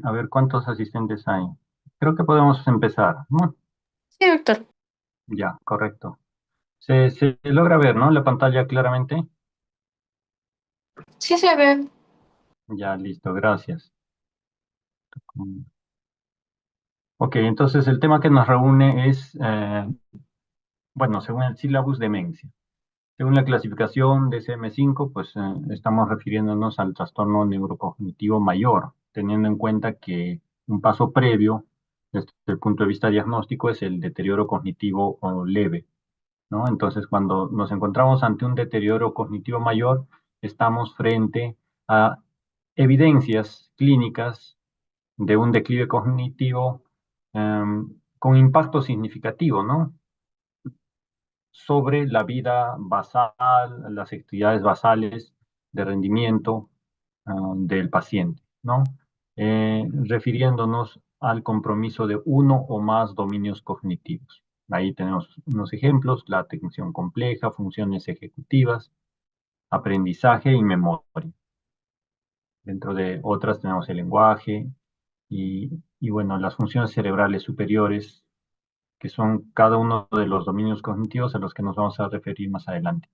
a ver cuántos asistentes hay. Creo que podemos empezar, ¿no? Sí, doctor. Ya, correcto. Se logra ver, ¿no? La pantalla claramente. Sí se ve. Ya, listo, gracias. Ok, entonces el tema que nos reúne es, bueno, según el sílabus, demencia. Según la clasificación de CM5, pues estamos refiriéndonos al trastorno neurocognitivo mayor, teniendo en cuenta que un paso previo, desde el punto de vista diagnóstico, es el deterioro cognitivo o leve, ¿no? Entonces, cuando nos encontramos ante un deterioro cognitivo mayor, estamos frente a evidencias clínicas de un declive cognitivo con impacto significativo, ¿no? Sobre la vida basal, las actividades basales de rendimiento del paciente, ¿no? Refiriéndonos al compromiso de uno o más dominios cognitivos. Ahí tenemos unos ejemplos: la atención compleja, funciones ejecutivas, aprendizaje y memoria. Dentro de otras tenemos el lenguaje y bueno, las funciones cerebrales superiores, que son cada uno de los dominios cognitivos a los que nos vamos a referir más adelante.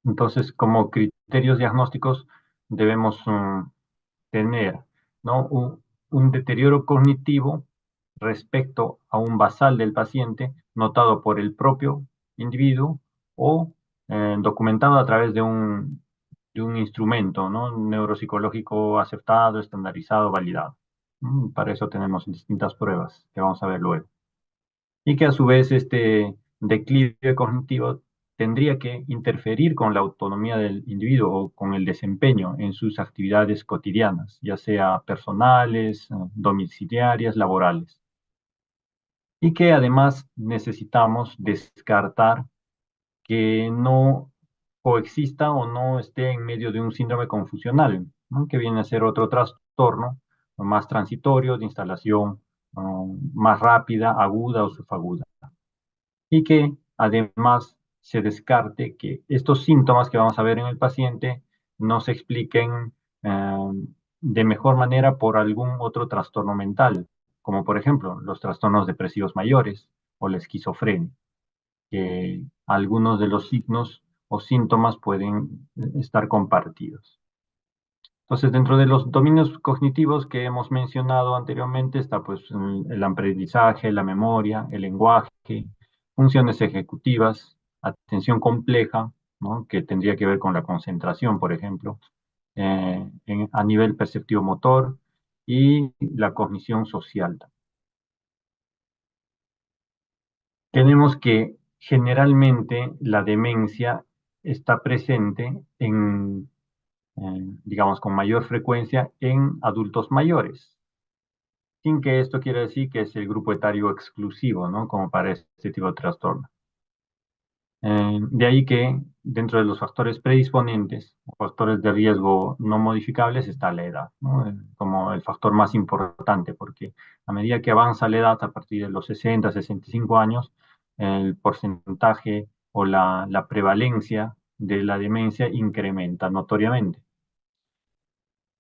Entonces, como criterios diagnósticos debemos tener, ¿no? Un deterioro cognitivo respecto a un basal del paciente notado por el propio individuo o documentado a través de un instrumento, ¿no? Neuropsicológico aceptado, estandarizado, validado. Para eso tenemos distintas pruebas que vamos a ver luego. Y que a su vez este declive cognitivo tendría que interferir con la autonomía del individuo o con el desempeño en sus actividades cotidianas, ya sea personales, domiciliarias, laborales. Y que además necesitamos descartar que no coexista o no esté en medio de un síndrome confusional, ¿no? Que viene a ser otro trastorno más transitorio de instalación más rápida, aguda o subaguda. Y que además se descarte que estos síntomas que vamos a ver en el paciente no se expliquen de mejor manera por algún otro trastorno mental, como por ejemplo los trastornos depresivos mayores o la esquizofrenia, que algunos de los signos o síntomas pueden estar compartidos. Entonces, dentro de los dominios cognitivos que hemos mencionado anteriormente está pues el aprendizaje, la memoria, el lenguaje, funciones ejecutivas, atención compleja, ¿no? Que tendría que ver con la concentración, por ejemplo, a nivel perceptivo motor y la cognición social. Tenemos que generalmente la demencia está presente digamos, con mayor frecuencia en adultos mayores, sin que esto quiera decir que es el grupo etario exclusivo, ¿no? Como para este tipo de trastorno. De ahí que dentro de los factores predisponentes o factores de riesgo no modificables está la edad, ¿no? Como el factor más importante, porque a medida que avanza la edad, a partir de los 60, 65 años, el porcentaje o la prevalencia de la demencia incrementa notoriamente.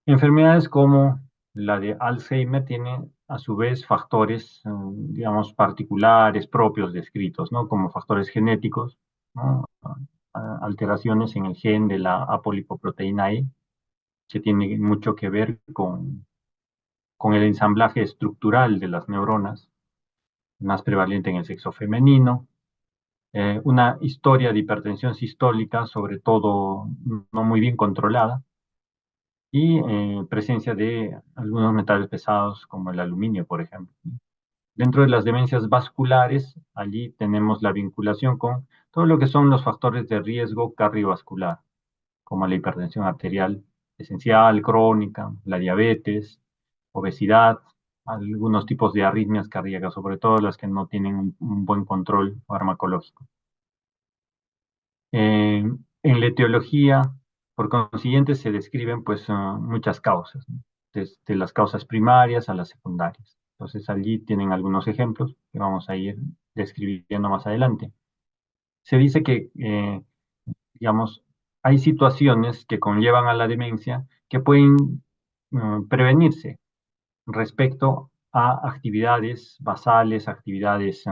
Enfermedades como la de Alzheimer tienen a su vez factores, digamos, particulares, propios descritos, ¿no? Como factores genéticos, ¿no? Alteraciones en el gen de la apolipoproteína E, que tiene mucho que ver con el ensamblaje estructural de las neuronas, más prevalente en el sexo femenino. Una historia de hipertensión sistólica, sobre todo no muy bien controlada, y presencia de algunos metales pesados como el aluminio, por ejemplo. Dentro de las demencias vasculares, allí tenemos la vinculación con todo lo que son los factores de riesgo cardiovascular, como la hipertensión arterial esencial, crónica, la diabetes, obesidad, algunos tipos de arritmias cardíacas, sobre todo las que no tienen un buen control farmacológico. En la etiología, por consiguiente, se describen pues muchas causas, ¿no? Desde las causas primarias a las secundarias. Entonces allí tienen algunos ejemplos que vamos a ir describiendo más adelante. Se dice que, digamos, hay situaciones que conllevan a la demencia que pueden prevenirse respecto a actividades basales, actividades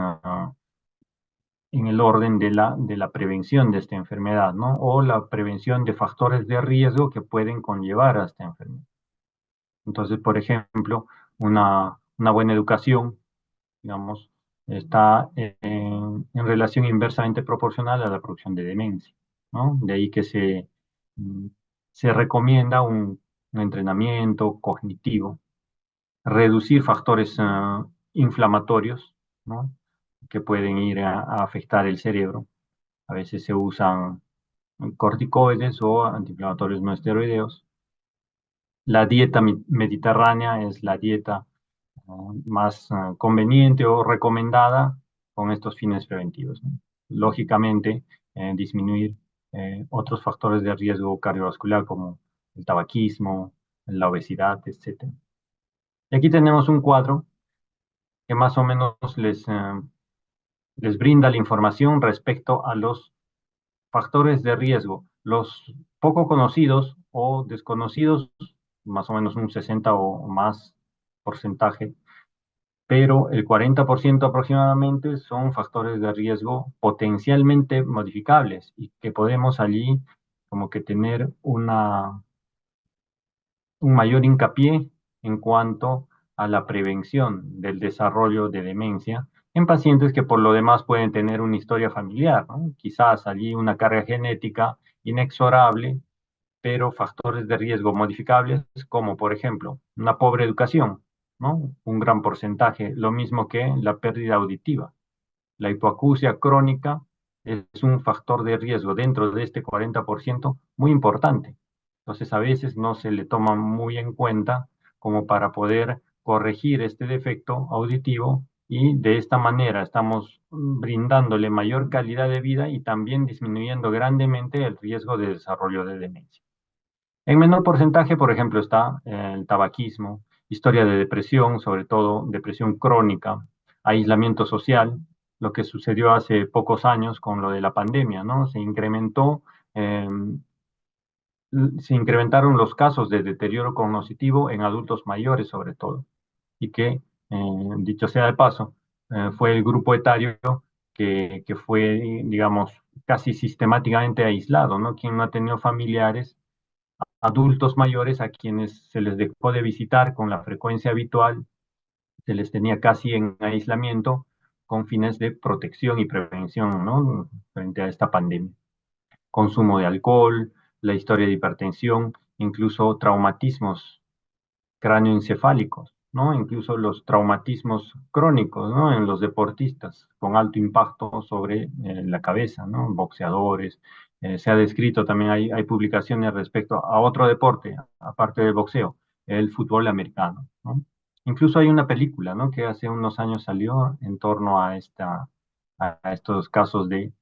en el orden de la prevención de esta enfermedad, ¿no? O la prevención de factores de riesgo que pueden conllevar a esta enfermedad. Entonces, por ejemplo, una buena educación, digamos, está en relación inversamente proporcional a la producción de demencia, ¿no? De ahí que mm, se recomienda un entrenamiento cognitivo, reducir factores inflamatorios, ¿no? Que pueden ir a afectar el cerebro. A veces se usan corticoides o antiinflamatorios no esteroideos. La dieta mediterránea es la dieta más conveniente o recomendada con estos fines preventivos, ¿no? Lógicamente, disminuir otros factores de riesgo cardiovascular como el tabaquismo, la obesidad, etc. Y aquí tenemos un cuadro que más o menos les brinda la información respecto a los factores de riesgo. Los poco conocidos o desconocidos, más o menos un 60 o más porcentaje, pero el 40% aproximadamente son factores de riesgo potencialmente modificables y que podemos allí como que tener un mayor hincapié en cuanto a la prevención del desarrollo de demencia en pacientes que por lo demás pueden tener una historia familiar, ¿no? Quizás allí una carga genética inexorable, pero factores de riesgo modificables como por ejemplo una pobre educación, ¿no? Un gran porcentaje, lo mismo que la pérdida auditiva. La hipoacusia crónica es un factor de riesgo dentro de este 40% muy importante. Entonces, a veces no se le toma muy en cuenta como para poder corregir este defecto auditivo y de esta manera estamos brindándole mayor calidad de vida y también disminuyendo grandemente el riesgo de desarrollo de demencia. En menor porcentaje, por ejemplo, está el tabaquismo, historia de depresión, sobre todo depresión crónica, aislamiento social, lo que sucedió hace pocos años con lo de la pandemia, ¿no? Eh, Se incrementaron los casos de deterioro cognitivo en adultos mayores, sobre todo, y que, dicho sea de paso, fue el grupo etario que fue, digamos, casi sistemáticamente aislado, ¿no? Quien no ha tenido familiares adultos mayores a quienes se les dejó de visitar con la frecuencia habitual, se les tenía casi en aislamiento con fines de protección y prevención, ¿no? Frente a esta pandemia. Consumo de alcohol, la historia de hipertensión, incluso traumatismos cráneoencefálicos, ¿no? Incluso los traumatismos crónicos, ¿no? En los deportistas, con alto impacto sobre la cabeza, ¿no? Boxeadores. Se ha descrito también, hay publicaciones respecto a otro deporte, aparte del boxeo, el fútbol americano, ¿no? Incluso hay una película, ¿no? Que hace unos años salió en torno a estos casos de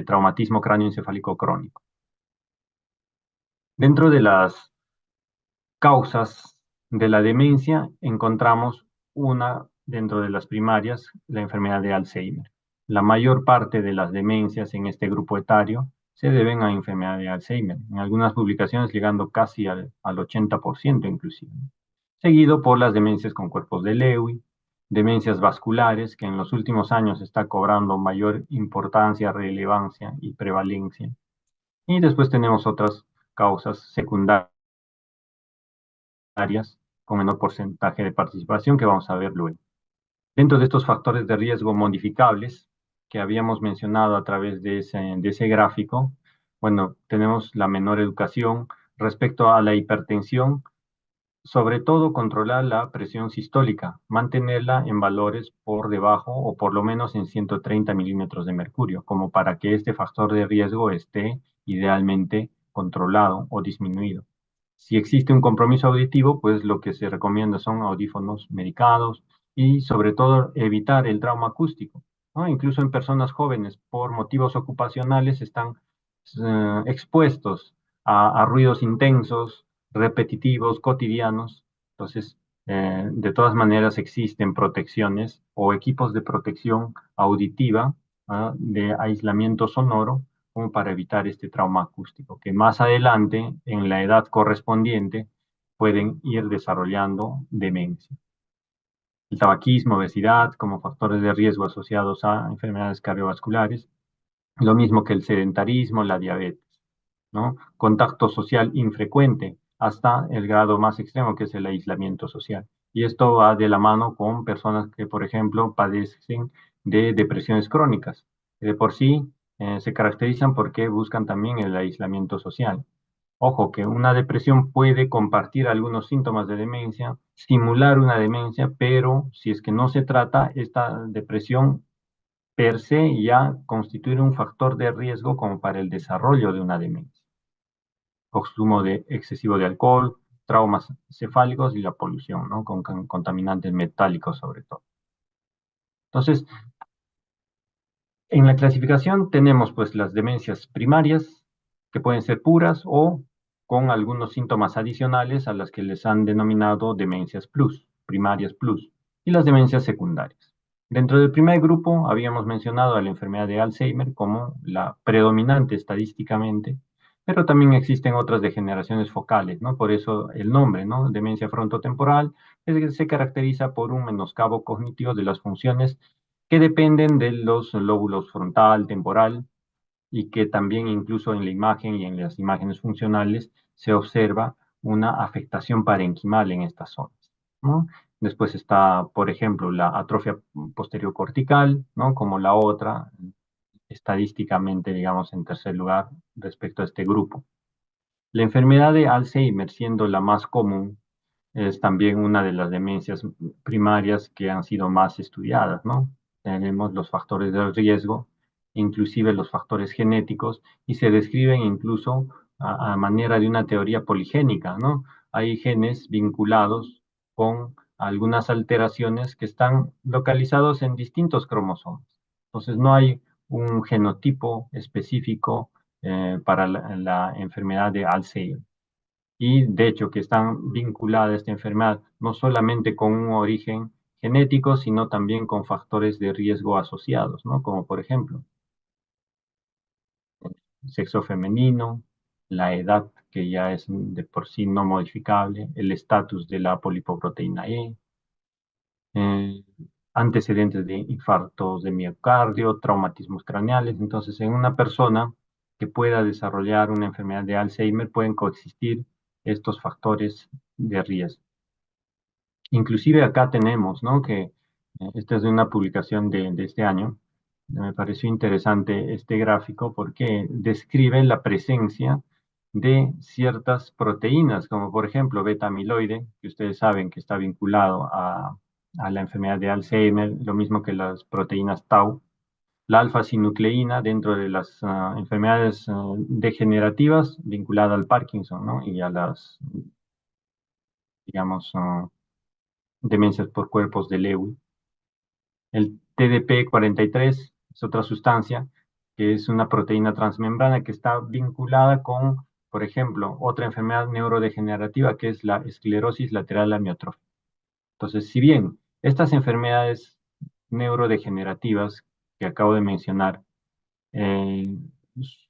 traumatismo cráneoencefálico crónico. Dentro de las causas de la demencia, encontramos una dentro de las primarias, la enfermedad de Alzheimer. La mayor parte de las demencias en este grupo etario se deben a enfermedad de Alzheimer, en algunas publicaciones llegando casi al 80% inclusive. Seguido por las demencias con cuerpos de Lewy, demencias vasculares, que en los últimos años está cobrando mayor importancia, relevancia y prevalencia. Y después tenemos otras causas secundarias áreas con menor porcentaje de participación que vamos a ver luego. Dentro de estos factores de riesgo modificables que habíamos mencionado a través de ese gráfico, bueno, tenemos la menor educación respecto a la hipertensión, sobre todo controlar la presión sistólica, mantenerla en valores por debajo o por lo menos en 130 milímetros de mercurio, como para que este factor de riesgo esté idealmente controlado o disminuido. Si existe un compromiso auditivo, pues lo que se recomienda son audífonos medicados y sobre todo evitar el trauma acústico, ¿no? Incluso en personas jóvenes por motivos ocupacionales están expuestos a ruidos intensos, repetitivos, cotidianos. Entonces, de todas maneras existen protecciones o equipos de protección auditiva, de aislamiento sonoro como para evitar este trauma acústico, que más adelante, en la edad correspondiente, pueden ir desarrollando demencia. El tabaquismo, obesidad como factores de riesgo asociados a enfermedades cardiovasculares, lo mismo que el sedentarismo, la diabetes, ¿no? Contacto social infrecuente hasta el grado más extremo que es el aislamiento social. Y esto va de la mano con personas que, por ejemplo, padecen de depresiones crónicas. De por sí se caracterizan porque buscan también el aislamiento social. Ojo, que una depresión puede compartir algunos síntomas de demencia, simular una demencia, pero si es que no se trata, esta depresión per se ya constituye un factor de riesgo como para el desarrollo de una demencia. Consumo excesivo de alcohol, traumas cefálicos y la polución, ¿no? Con contaminantes metálicos sobre todo. Entonces, en la clasificación tenemos pues las demencias primarias, que pueden ser puras o con algunos síntomas adicionales a las que les han denominado demencias plus, primarias plus, y las demencias secundarias. Dentro del primer grupo habíamos mencionado a la enfermedad de Alzheimer como la predominante estadísticamente, pero también existen otras degeneraciones focales, ¿no? Por eso el nombre, ¿no? Demencia frontotemporal, es que se caracteriza por un menoscabo cognitivo de las funciones que dependen de los lóbulos frontal, temporal, y que también incluso en la imagen y en las imágenes funcionales se observa una afectación parenquimal en estas zonas, ¿no? Después está, por ejemplo, la atrofia posterior cortical, ¿no? Como la otra, estadísticamente, digamos, en tercer lugar respecto a este grupo. La enfermedad de Alzheimer, siendo la más común, es también una de las demencias primarias que han sido más estudiadas, ¿no? Tenemos los factores de riesgo, inclusive los factores genéticos, y se describen incluso a manera de una teoría poligénica, ¿no? Hay genes vinculados con algunas alteraciones que están localizados en distintos cromosomas. Entonces, no hay un genotipo específico para la enfermedad de Alzheimer y de hecho que están vinculadas esta enfermedad no solamente con un origen genético, sino también con factores de riesgo asociados, ¿no? Como por ejemplo, el sexo femenino, la edad, que ya es de por sí no modificable, el estatus de la polipoproteína E, eh, antecedentes de infartos de miocardio, traumatismos craneales. Entonces, en una persona que pueda desarrollar una enfermedad de Alzheimer pueden coexistir estos factores de riesgo. Inclusive acá tenemos, ¿no? Que esta es de una publicación de este año. Me pareció interesante este gráfico porque describe la presencia de ciertas proteínas, como por ejemplo beta amiloide, que ustedes saben que está vinculado a la enfermedad de Alzheimer, lo mismo que las proteínas tau, la alfa-sinucleína dentro de las enfermedades degenerativas vinculada al Parkinson, ¿no? Y a las, digamos, demencias por cuerpos de Lewy. El TDP-43 es otra sustancia que es una proteína transmembrana que está vinculada con, por ejemplo, otra enfermedad neurodegenerativa que es la esclerosis lateral amiotrófica. Entonces, si bien estas enfermedades neurodegenerativas que acabo de mencionar, eh,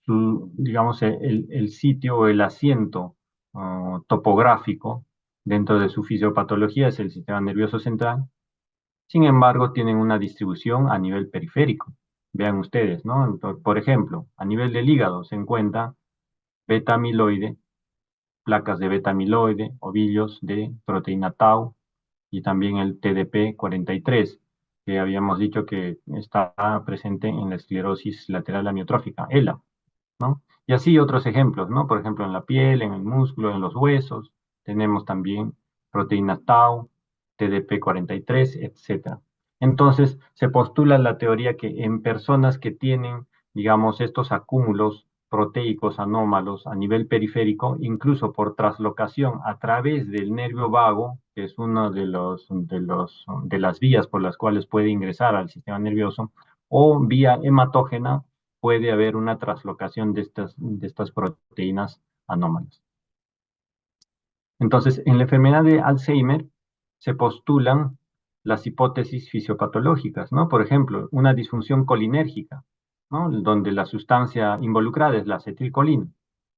digamos, el sitio o el asiento topográfico dentro de su fisiopatología es el sistema nervioso central, sin embargo, tienen una distribución a nivel periférico. Vean ustedes, ¿no? Por ejemplo, a nivel del hígado se encuentra beta amiloide, placas de beta amiloide, ovillos de proteína tau y también el TDP-43, que habíamos dicho que está presente en la esclerosis lateral amiotrófica, ELA, ¿no? Y así otros ejemplos, ¿no? Por ejemplo, en la piel, en el músculo, en los huesos, tenemos también proteína tau, TDP-43, etcétera. Entonces, se postula la teoría que en personas que tienen, digamos, estos acúmulos proteicos anómalos a nivel periférico, incluso por traslocación a través del nervio vago, que es uno de las vías por las cuales puede ingresar al sistema nervioso, o vía hematógena, puede haber una traslocación de estas proteínas anómalas. Entonces, en la enfermedad de Alzheimer se postulan las hipótesis fisiopatológicas, ¿no? Por ejemplo, una disfunción colinérgica, ¿no? Donde la sustancia involucrada es la acetilcolina.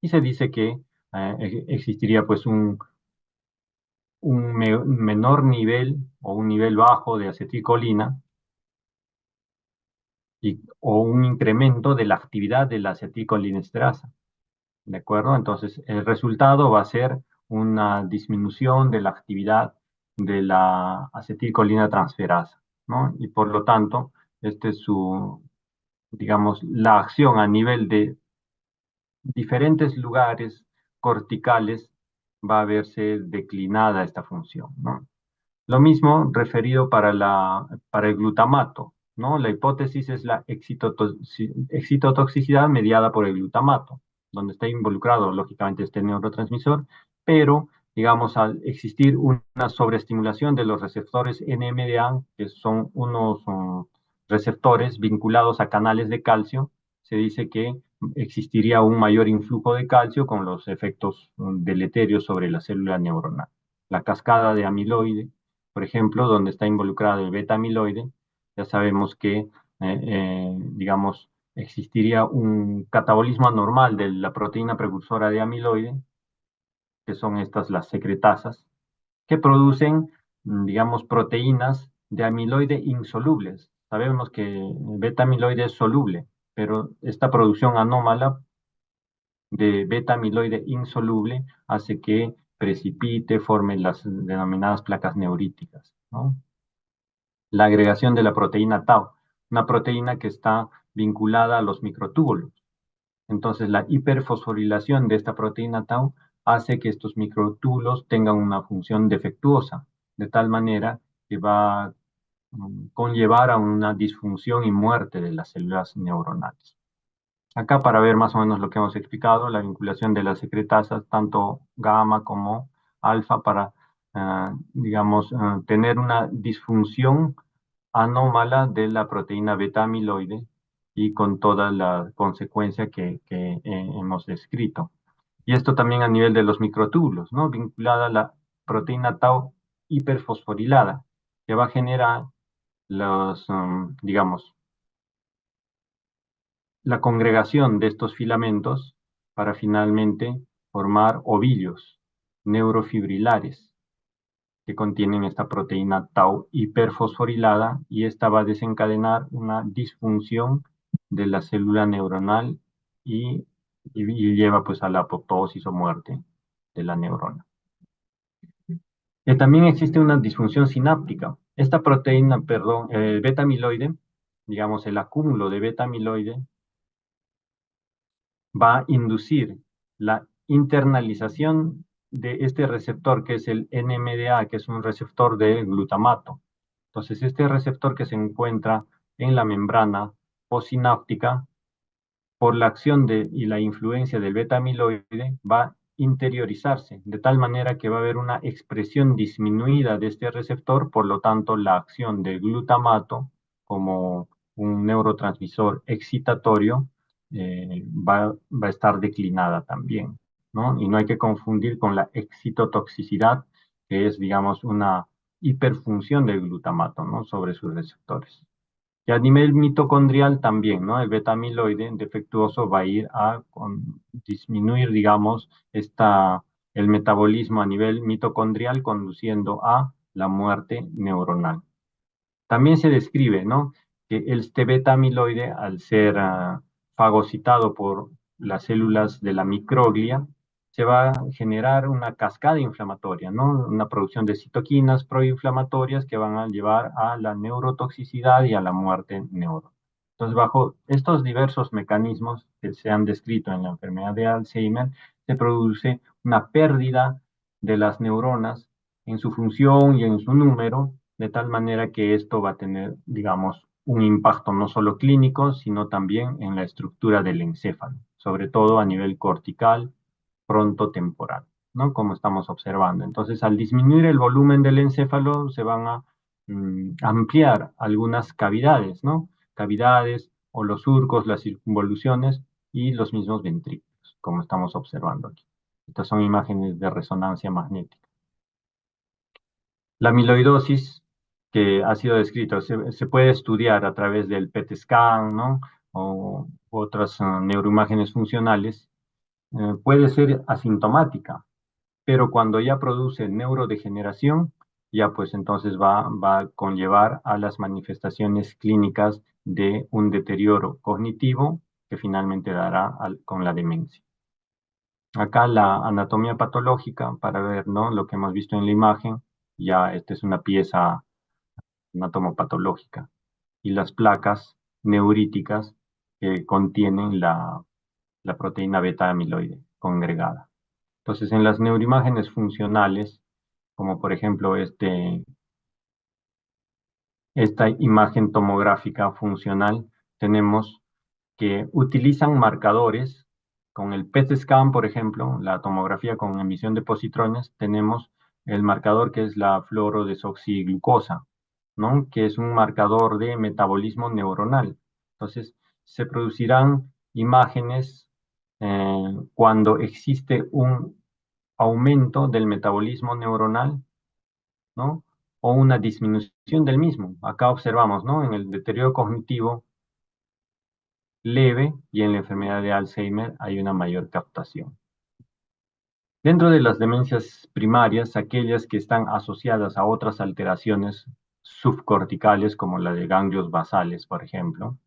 Y se dice que existiría pues menor nivel o un nivel bajo de acetilcolina o un incremento de la actividad de la acetilcolinesterasa. ¿De acuerdo? Entonces, el resultado va a ser una disminución de la actividad de la acetilcolina transferasa, ¿no? Y por lo tanto, este es su, digamos, la acción a nivel de diferentes lugares corticales va a verse declinada esta función, ¿no? Lo mismo referido para el glutamato, ¿no? La hipótesis es la excitotoxicidad mediada por el glutamato, donde está involucrado, lógicamente, este neurotransmisor, pero, digamos, al existir una sobreestimulación de los receptores NMDA, que son unos receptores vinculados a canales de calcio, se dice que existiría un mayor influjo de calcio con los efectos deleterios sobre la célula neuronal. La cascada de amiloide, por ejemplo, donde está involucrado el beta amiloide, ya sabemos que, digamos, existiría un catabolismo anormal de la proteína precursora de amiloide, que son estas las secretasas, que producen, digamos, proteínas de amiloide insolubles. Sabemos que el beta amiloide es soluble, pero esta producción anómala de beta amiloide insoluble hace que precipite, forme las denominadas placas neuríticas, ¿no? La agregación de la proteína tau, una proteína que está vinculada a los microtúbulos. Entonces, la hiperfosforilación de esta proteína tau hace que estos microtúbulos tengan una función defectuosa, de tal manera que va a conllevar a una disfunción y muerte de las células neuronales. Acá para ver más o menos lo que hemos explicado, la vinculación de las secretasas, tanto gamma como alfa, para, digamos, tener una disfunción anómala de la proteína beta amiloide y con toda la consecuencia que hemos descrito. Y esto también a nivel de los microtúbulos, ¿no? Vinculada a la proteína tau hiperfosforilada, que va a generar los, digamos, la congregación de estos filamentos para finalmente formar ovillos neurofibrilares que contienen esta proteína tau hiperfosforilada y esta va a desencadenar una disfunción de la célula neuronal y lleva pues a la apoptosis o muerte de la neurona. También existe una disfunción sináptica. Esta proteína, perdón, beta amiloide, digamos el acúmulo de beta amiloide, va a inducir la internalización de este receptor que es el NMDA, que es un receptor de glutamato. Entonces, este receptor que se encuentra en la membrana postsináptica, por la acción y la influencia del beta amiloide, va a interiorizarse, de tal manera que va a haber una expresión disminuida de este receptor, por lo tanto, la acción del glutamato como un neurotransmisor excitatorio va a estar declinada también, ¿no? Y no hay que confundir con la excitotoxicidad, que es, digamos, una hiperfunción del glutamato, ¿no? Sobre sus receptores. Y a nivel mitocondrial también, ¿no? El beta amiloide defectuoso va a ir a disminuir, digamos, el metabolismo a nivel mitocondrial, conduciendo a la muerte neuronal. También se describe, ¿no? Que este beta amiloide, al ser fagocitado por las células de la microglia, se va a generar una cascada inflamatoria, ¿no? Una producción de citoquinas proinflamatorias que van a llevar a la neurotoxicidad y a la muerte neuronal. Entonces, bajo estos diversos mecanismos que se han descrito en la enfermedad de Alzheimer, se produce una pérdida de las neuronas en su función y en su número, de tal manera que esto va a tener, digamos, un impacto no solo clínico, sino también en la estructura del encéfalo, sobre todo a nivel cortical, frontotemporal, ¿no? Como estamos observando. Entonces, al disminuir el volumen del encéfalo, se van a ampliar algunas cavidades, ¿no? Cavidades o los surcos, las circunvoluciones y los mismos ventrículos, como estamos observando aquí. Estas son imágenes de resonancia magnética. La amiloidosis, que ha sido descrito, se puede estudiar a través del PET scan, ¿no? O otras neuroimágenes funcionales. Puede ser asintomática, pero cuando ya produce neurodegeneración, ya pues entonces va a conllevar a las manifestaciones clínicas de un deterioro cognitivo que finalmente dará con la demencia. Acá la anatomía patológica para ver, ¿no?, lo que hemos visto en la imagen, ya esta es una pieza anatomopatológica y las placas neuríticas que contienen la proteína beta amiloide congregada. Entonces, en las neuroimágenes funcionales, como por ejemplo esta imagen tomográfica funcional, tenemos que utilizan marcadores. Con el PET scan, por ejemplo, la tomografía con emisión de positrones, tenemos el marcador que es la fluorodesoxiglucosa, ¿no?, que es un marcador de metabolismo neuronal. Entonces, se producirán imágenes cuando existe un aumento del metabolismo neuronal, ¿no?, o una disminución del mismo. Acá observamos, ¿no?, en el deterioro cognitivo leve y en la enfermedad de Alzheimer hay una mayor captación. Dentro de las demencias primarias, aquellas que están asociadas a otras alteraciones subcorticales, como la de ganglios basales, por ejemplo,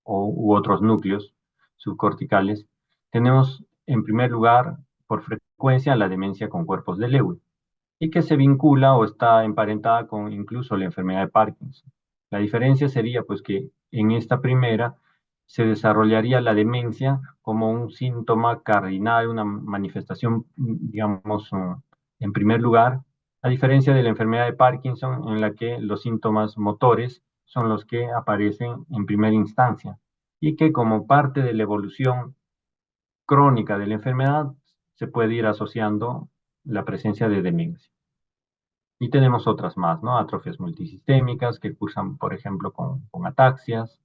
u otros núcleos subcorticales, tenemos en primer lugar, por frecuencia, la demencia con cuerpos de Lewy, y que se vincula o está emparentada con incluso la enfermedad de Parkinson. La diferencia sería pues que en esta primera se desarrollaría la demencia como un síntoma cardinal, una manifestación, digamos, en primer lugar, a diferencia de la enfermedad de Parkinson, en la que los síntomas motores son los que aparecen en primera instancia y que como parte de la evolución crónica de la enfermedad se puede ir asociando la presencia de demencia. Y tenemos otras más, ¿no? Atrofias multisistémicas que cursan, por ejemplo, con ataxias,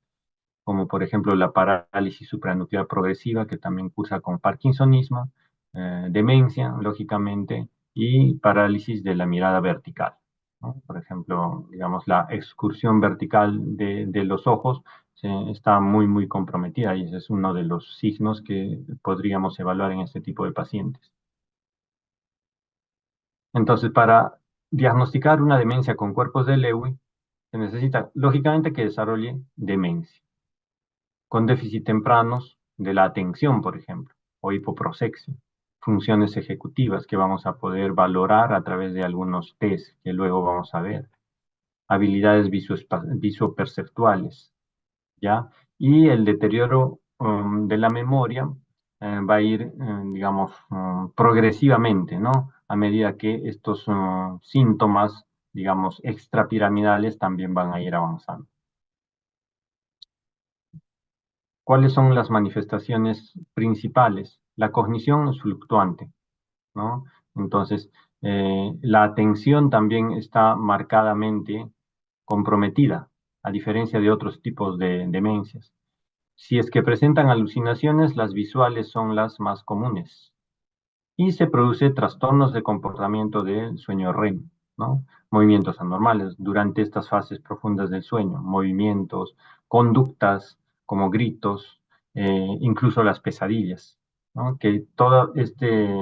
como por ejemplo la parálisis supranuclear progresiva, que también cursa con parkinsonismo, demencia, lógicamente, y parálisis de la mirada vertical, ¿no? Por ejemplo, digamos, la excursión vertical de los ojos está muy comprometida y ese es uno de los signos que podríamos evaluar en este tipo de pacientes. Entonces, para diagnosticar una demencia con cuerpos de Lewy, se necesita, lógicamente, que desarrolle demencia, con déficit tempranos de la atención, por ejemplo, o hipoprosexia, funciones ejecutivas que vamos a poder valorar a través de algunos test que luego vamos a ver, habilidades visoperceptuales, ¿ya? Y el deterioro de la memoria va a ir, digamos, progresivamente, ¿no? A medida que estos síntomas, digamos, extrapiramidales también van a ir avanzando. ¿Cuáles son las manifestaciones principales? La cognición es fluctuante, ¿no? Entonces, la atención también está marcadamente comprometida, a diferencia de otros tipos de demencias. Si es que presentan alucinaciones, las visuales son las más comunes y se produce trastornos de comportamiento del sueño REM, ¿no? Movimientos anormales durante estas fases profundas del sueño, movimientos, conductas como gritos, incluso las pesadillas, ¿no? Que todo este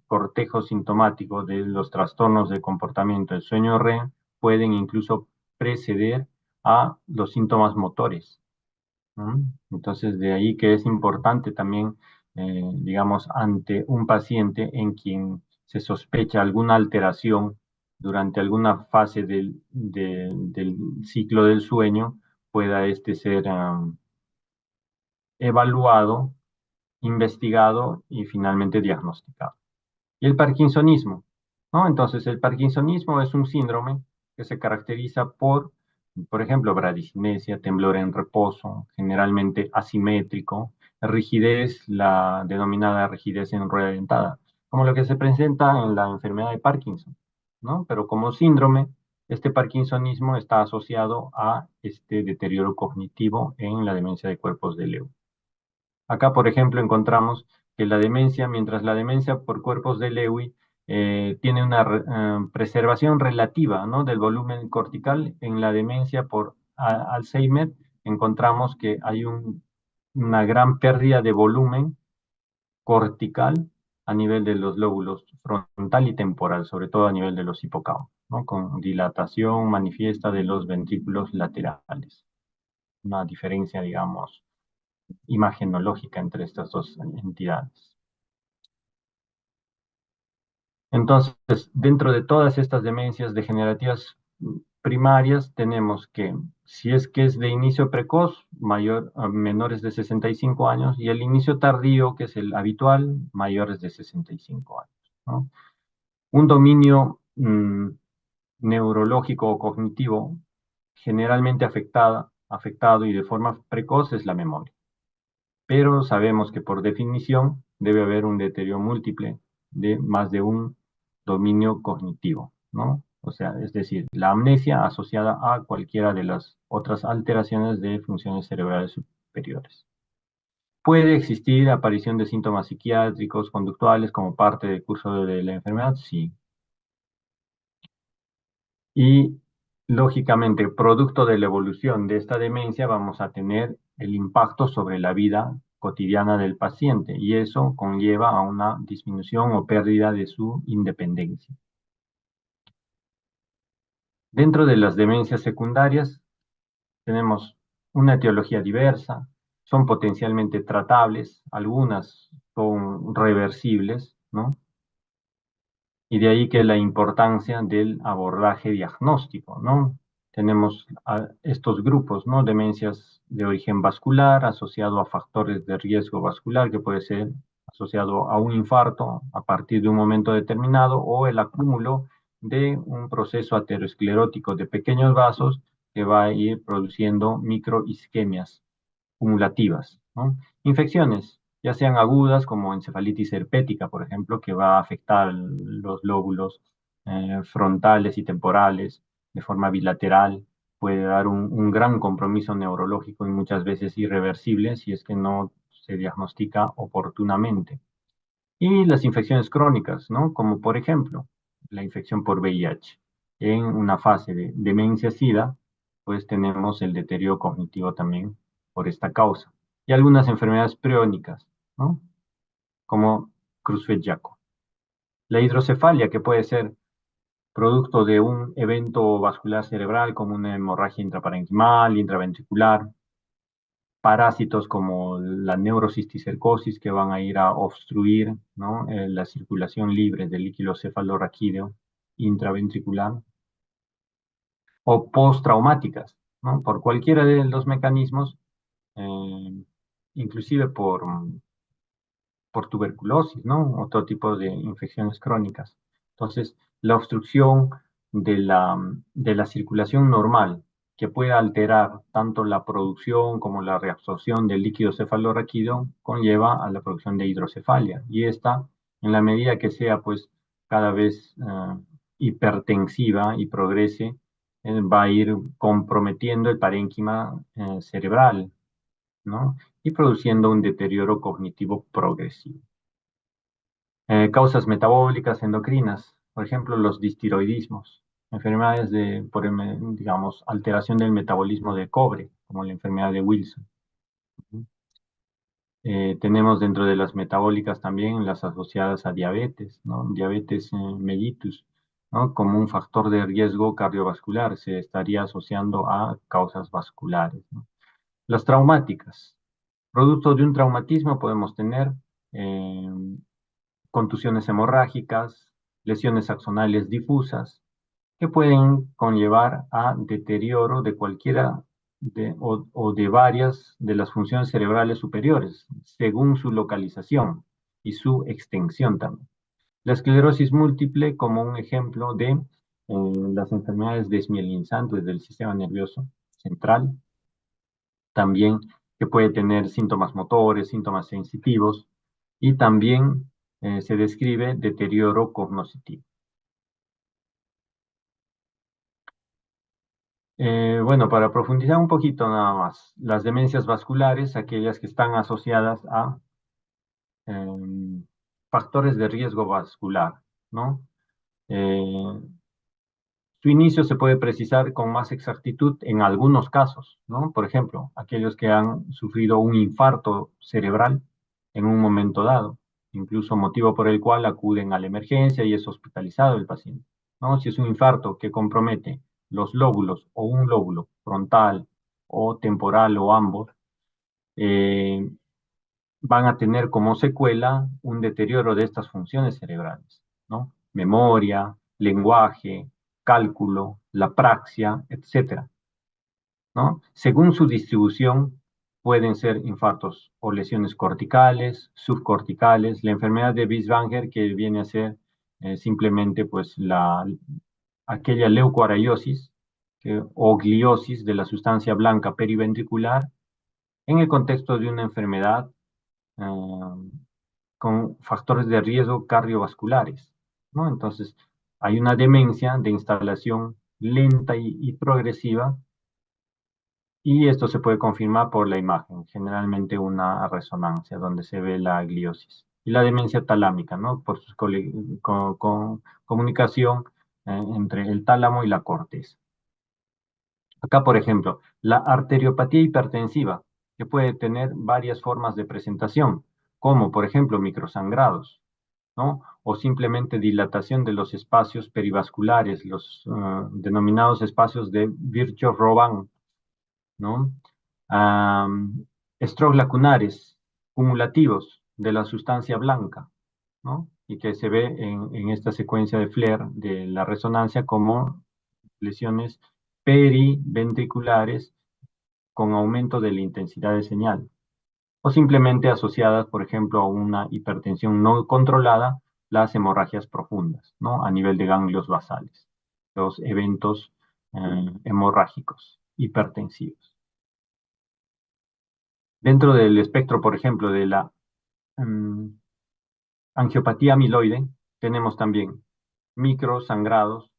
cortejo sintomático de los trastornos de comportamiento del sueño REM pueden incluso preceder a los síntomas motores. Entonces, de ahí que es importante también, digamos, ante un paciente en quien se sospecha alguna alteración durante alguna fase del ciclo del sueño, pueda este ser evaluado, investigado y finalmente diagnosticado. Y el parkinsonismo, ¿no? Entonces, el parkinsonismo es un síndrome que se caracteriza por ejemplo, bradicinesia, temblor en reposo, generalmente asimétrico, rigidez, la denominada rigidez en rueda dentada, como lo que se presenta en la enfermedad de Parkinson, ¿no? Pero como síndrome, este parkinsonismo está asociado a este deterioro cognitivo en la demencia de cuerpos de Lewy. Acá, por ejemplo, encontramos que la demencia, mientras la demencia por cuerpos de Lewy tiene una preservación relativa, ¿no?, del volumen cortical, en la demencia por Alzheimer encontramos que hay una gran pérdida de volumen cortical a nivel de los lóbulos frontal y temporal, sobre todo a nivel de los hipocampos, ¿no? Con dilatación manifiesta de los ventrículos laterales. Una diferencia, digamos, imagenológica entre estas dos entidades. Entonces, dentro de todas estas demencias degenerativas primarias, tenemos que, si es que es de inicio precoz, menores de 65 años, y el inicio tardío, que es el habitual, mayores de 65 años, ¿no? Un dominio neurológico o cognitivo generalmente afectado y de forma precoz es la memoria. Pero sabemos que por definición debe haber un deterioro múltiple de más de un dominio cognitivo, ¿no? O sea, es decir, la amnesia asociada a cualquiera de las otras alteraciones de funciones cerebrales superiores. ¿Puede existir aparición de síntomas psiquiátricos, conductuales como parte del curso de la enfermedad? Sí. Y lógicamente, producto de la evolución de esta demencia, vamos a tener el impacto sobre la vida cotidiana del paciente y eso conlleva a una disminución o pérdida de su independencia. Dentro de las demencias secundarias tenemos una etiología diversa, son potencialmente tratables, algunas son reversibles, ¿no? Y de ahí que la importancia del abordaje diagnóstico, ¿no? Tenemos estos grupos, ¿no? Demencias de origen vascular asociado a factores de riesgo vascular, que puede ser asociado a un infarto a partir de un momento determinado o el acúmulo de un proceso aterosclerótico de pequeños vasos que va a ir produciendo microisquemias cumulativas, ¿no? Infecciones, ya sean agudas como encefalitis herpética, por ejemplo, que va a afectar los lóbulos frontales y temporales de forma bilateral, puede dar un gran compromiso neurológico y muchas veces irreversible si es que no se diagnostica oportunamente. Y las infecciones crónicas, ¿no? Como por ejemplo la infección por VIH. En una fase de demencia SIDA, pues tenemos el deterioro cognitivo también por esta causa. Y algunas enfermedades priónicas, ¿no? Como Creutzfeldt-Jakob. La hidrocefalia, que puede ser producto de un evento vascular cerebral como una hemorragia intraparenquimal, intraventricular, parásitos como la neurocisticercosis que van a ir a obstruir, ¿no? La circulación libre del líquido cefalorraquídeo intraventricular, o postraumáticas, ¿no? Por cualquiera de los mecanismos, eh, inclusive por tuberculosis, ¿no? Otro tipo de infecciones crónicas. Entonces, la obstrucción de la circulación normal, que puede alterar tanto la producción como la reabsorción del líquido cefalorraquídeo, conlleva a la producción de hidrocefalia. Y esta, en la medida que sea, pues, cada vez hipertensiva y progrese, va a ir comprometiendo el parénquima cerebral, ¿no? Y produciendo un deterioro cognitivo progresivo. Causas metabólicas endocrinas, por ejemplo, los distiroidismos, enfermedades digamos, alteración del metabolismo de cobre, como la enfermedad de Wilson. Tenemos dentro de las metabólicas también las asociadas a diabetes, ¿no? Diabetes mellitus, ¿no? Como un factor de riesgo cardiovascular, se estaría asociando a causas vasculares, ¿no? Las traumáticas. Producto de un traumatismo podemos tener eh, contusiones hemorrágicas, lesiones axonales difusas, que pueden conllevar a deterioro de cualquiera o de varias de las funciones cerebrales superiores, según su localización y su extensión también. La esclerosis múltiple como un ejemplo de las enfermedades desmielinizantes del sistema nervioso central, también que puede tener síntomas motores, síntomas sensitivos, y también se describe deterioro cognitivo. Bueno, para profundizar un poquito nada más, las demencias vasculares, aquellas que están asociadas a factores de riesgo vascular, ¿no? Eh, Su inicio se puede precisar con más exactitud en algunos casos, ¿no? Por ejemplo, aquellos que han sufrido un infarto cerebral en un momento dado. incluso motivo por el cual acuden a la emergencia y es hospitalizado el paciente, ¿no? Si es un infarto que compromete los lóbulos o un lóbulo frontal o temporal o ambos, eh, van a tener como secuela un deterioro de estas funciones cerebrales, ¿no? Memoria, lenguaje, cálculo, la praxia, etcétera, ¿no? Según su distribución, pueden ser infartos o lesiones corticales, subcorticales, la enfermedad de Bieswanger que viene a ser simplemente pues aquella leucoariosis o gliosis de la sustancia blanca periventricular en el contexto de una enfermedad con factores de riesgo cardiovasculares, ¿no? Entonces, hay una demencia de instalación lenta y progresiva, y esto se puede confirmar por la imagen, generalmente una resonancia donde se ve la gliosis. Y la demencia talámica, ¿no? Por su comunicación entre el tálamo y la corteza. Acá, por ejemplo, la arteriopatía hipertensiva, que puede tener varias formas de presentación, como por ejemplo microsangrados, ¿no? O simplemente dilatación de los espacios perivasculares, los denominados espacios de Virchow-Robin, ¿no? Stroke lacunares cumulativos de la sustancia blanca, ¿no? Y que se ve en esta secuencia de Flair de la resonancia como lesiones periventriculares con aumento de la intensidad de señal, o simplemente asociadas, por ejemplo, a una hipertensión no controlada, las hemorragias profundas, ¿no? A nivel de ganglios basales, los eventos hemorrágicos hipertensivos. Dentro del espectro, por ejemplo, de la um, angiopatía amiloide, tenemos también microsangrados.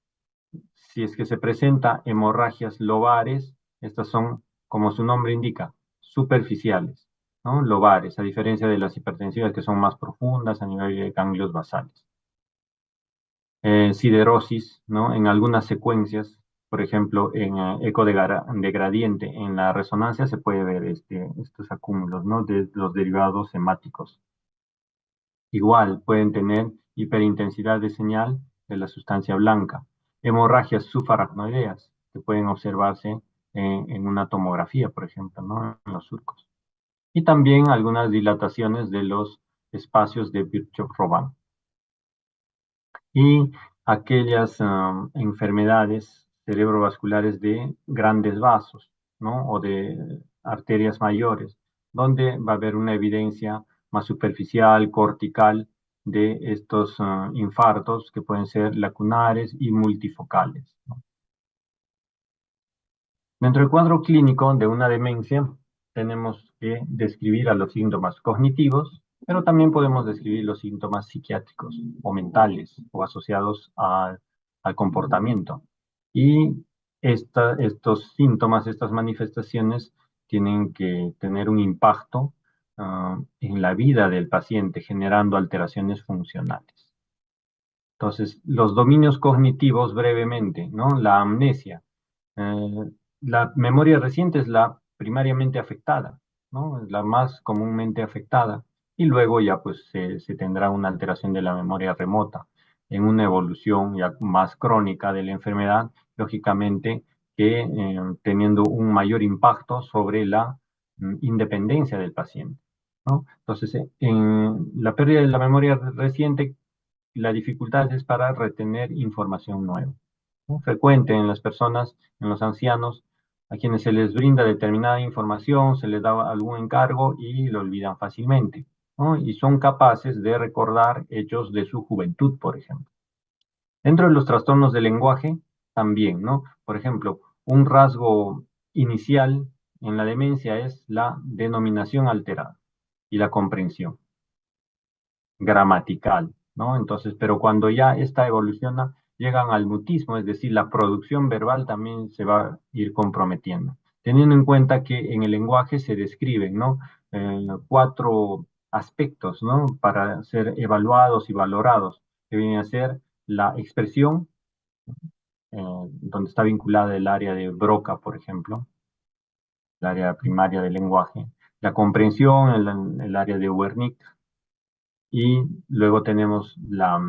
Si es que se presenta hemorragias lobares, estas son, como su nombre indica, superficiales, ¿no? Lobares, a diferencia de las hipertensivas que son más profundas a nivel de ganglios basales. Siderosis, ¿no? En algunas secuencias, por ejemplo, en eco de gradiente, en la resonancia se puede ver estos acúmulos, ¿no? De los derivados hemáticos. Igual pueden tener hiperintensidad de señal de la sustancia blanca, hemorragias subaracnoideas que pueden observarse en una tomografía, por ejemplo, ¿no? En los surcos. Y también algunas dilataciones de los espacios de Virchow-Robin. Y aquellas enfermedades cerebrovasculares de grandes vasos, ¿no? O de arterias mayores, donde va a haber una evidencia más superficial, cortical, de estos infartos que pueden ser lacunares y multifocales, ¿no? Dentro del cuadro clínico de una demencia, tenemos que describir a los síntomas cognitivos, pero también podemos describir los síntomas psiquiátricos o mentales o asociados al comportamiento. Y estos síntomas, estas manifestaciones, tienen que tener un impacto en la vida del paciente, generando alteraciones funcionales. Entonces, los dominios cognitivos brevemente, ¿no? La amnesia. Eh, la memoria reciente es la primariamente afectada, ¿no? Es la más comúnmente afectada. Y luego ya pues se tendrá una alteración de la memoria remota en una evolución ya más crónica de la enfermedad, lógicamente que teniendo un mayor impacto sobre la independencia del paciente, ¿no? Entonces, en la pérdida de la memoria reciente, la dificultad es para retener información nueva, ¿no? Frecuente en las personas, en los ancianos, a quienes se les brinda determinada información, se les da algún encargo y lo olvidan fácilmente, ¿no? Y son capaces de recordar hechos de su juventud, por ejemplo. Dentro de los trastornos del lenguaje, también, ¿no? Por ejemplo, un rasgo inicial en la demencia es la denominación alterada y la comprensión gramatical, ¿no? Entonces, pero cuando ya esta evoluciona, llegan al mutismo, es decir, la producción verbal también se va a ir comprometiendo, teniendo en cuenta que en el lenguaje se describen, ¿no? Cuatro aspectos, ¿no? Para ser evaluados y valorados, que viene a ser la expresión, donde está vinculada el área de Broca, por ejemplo, el área primaria del lenguaje, la comprensión, el área de Wernicke, y luego tenemos la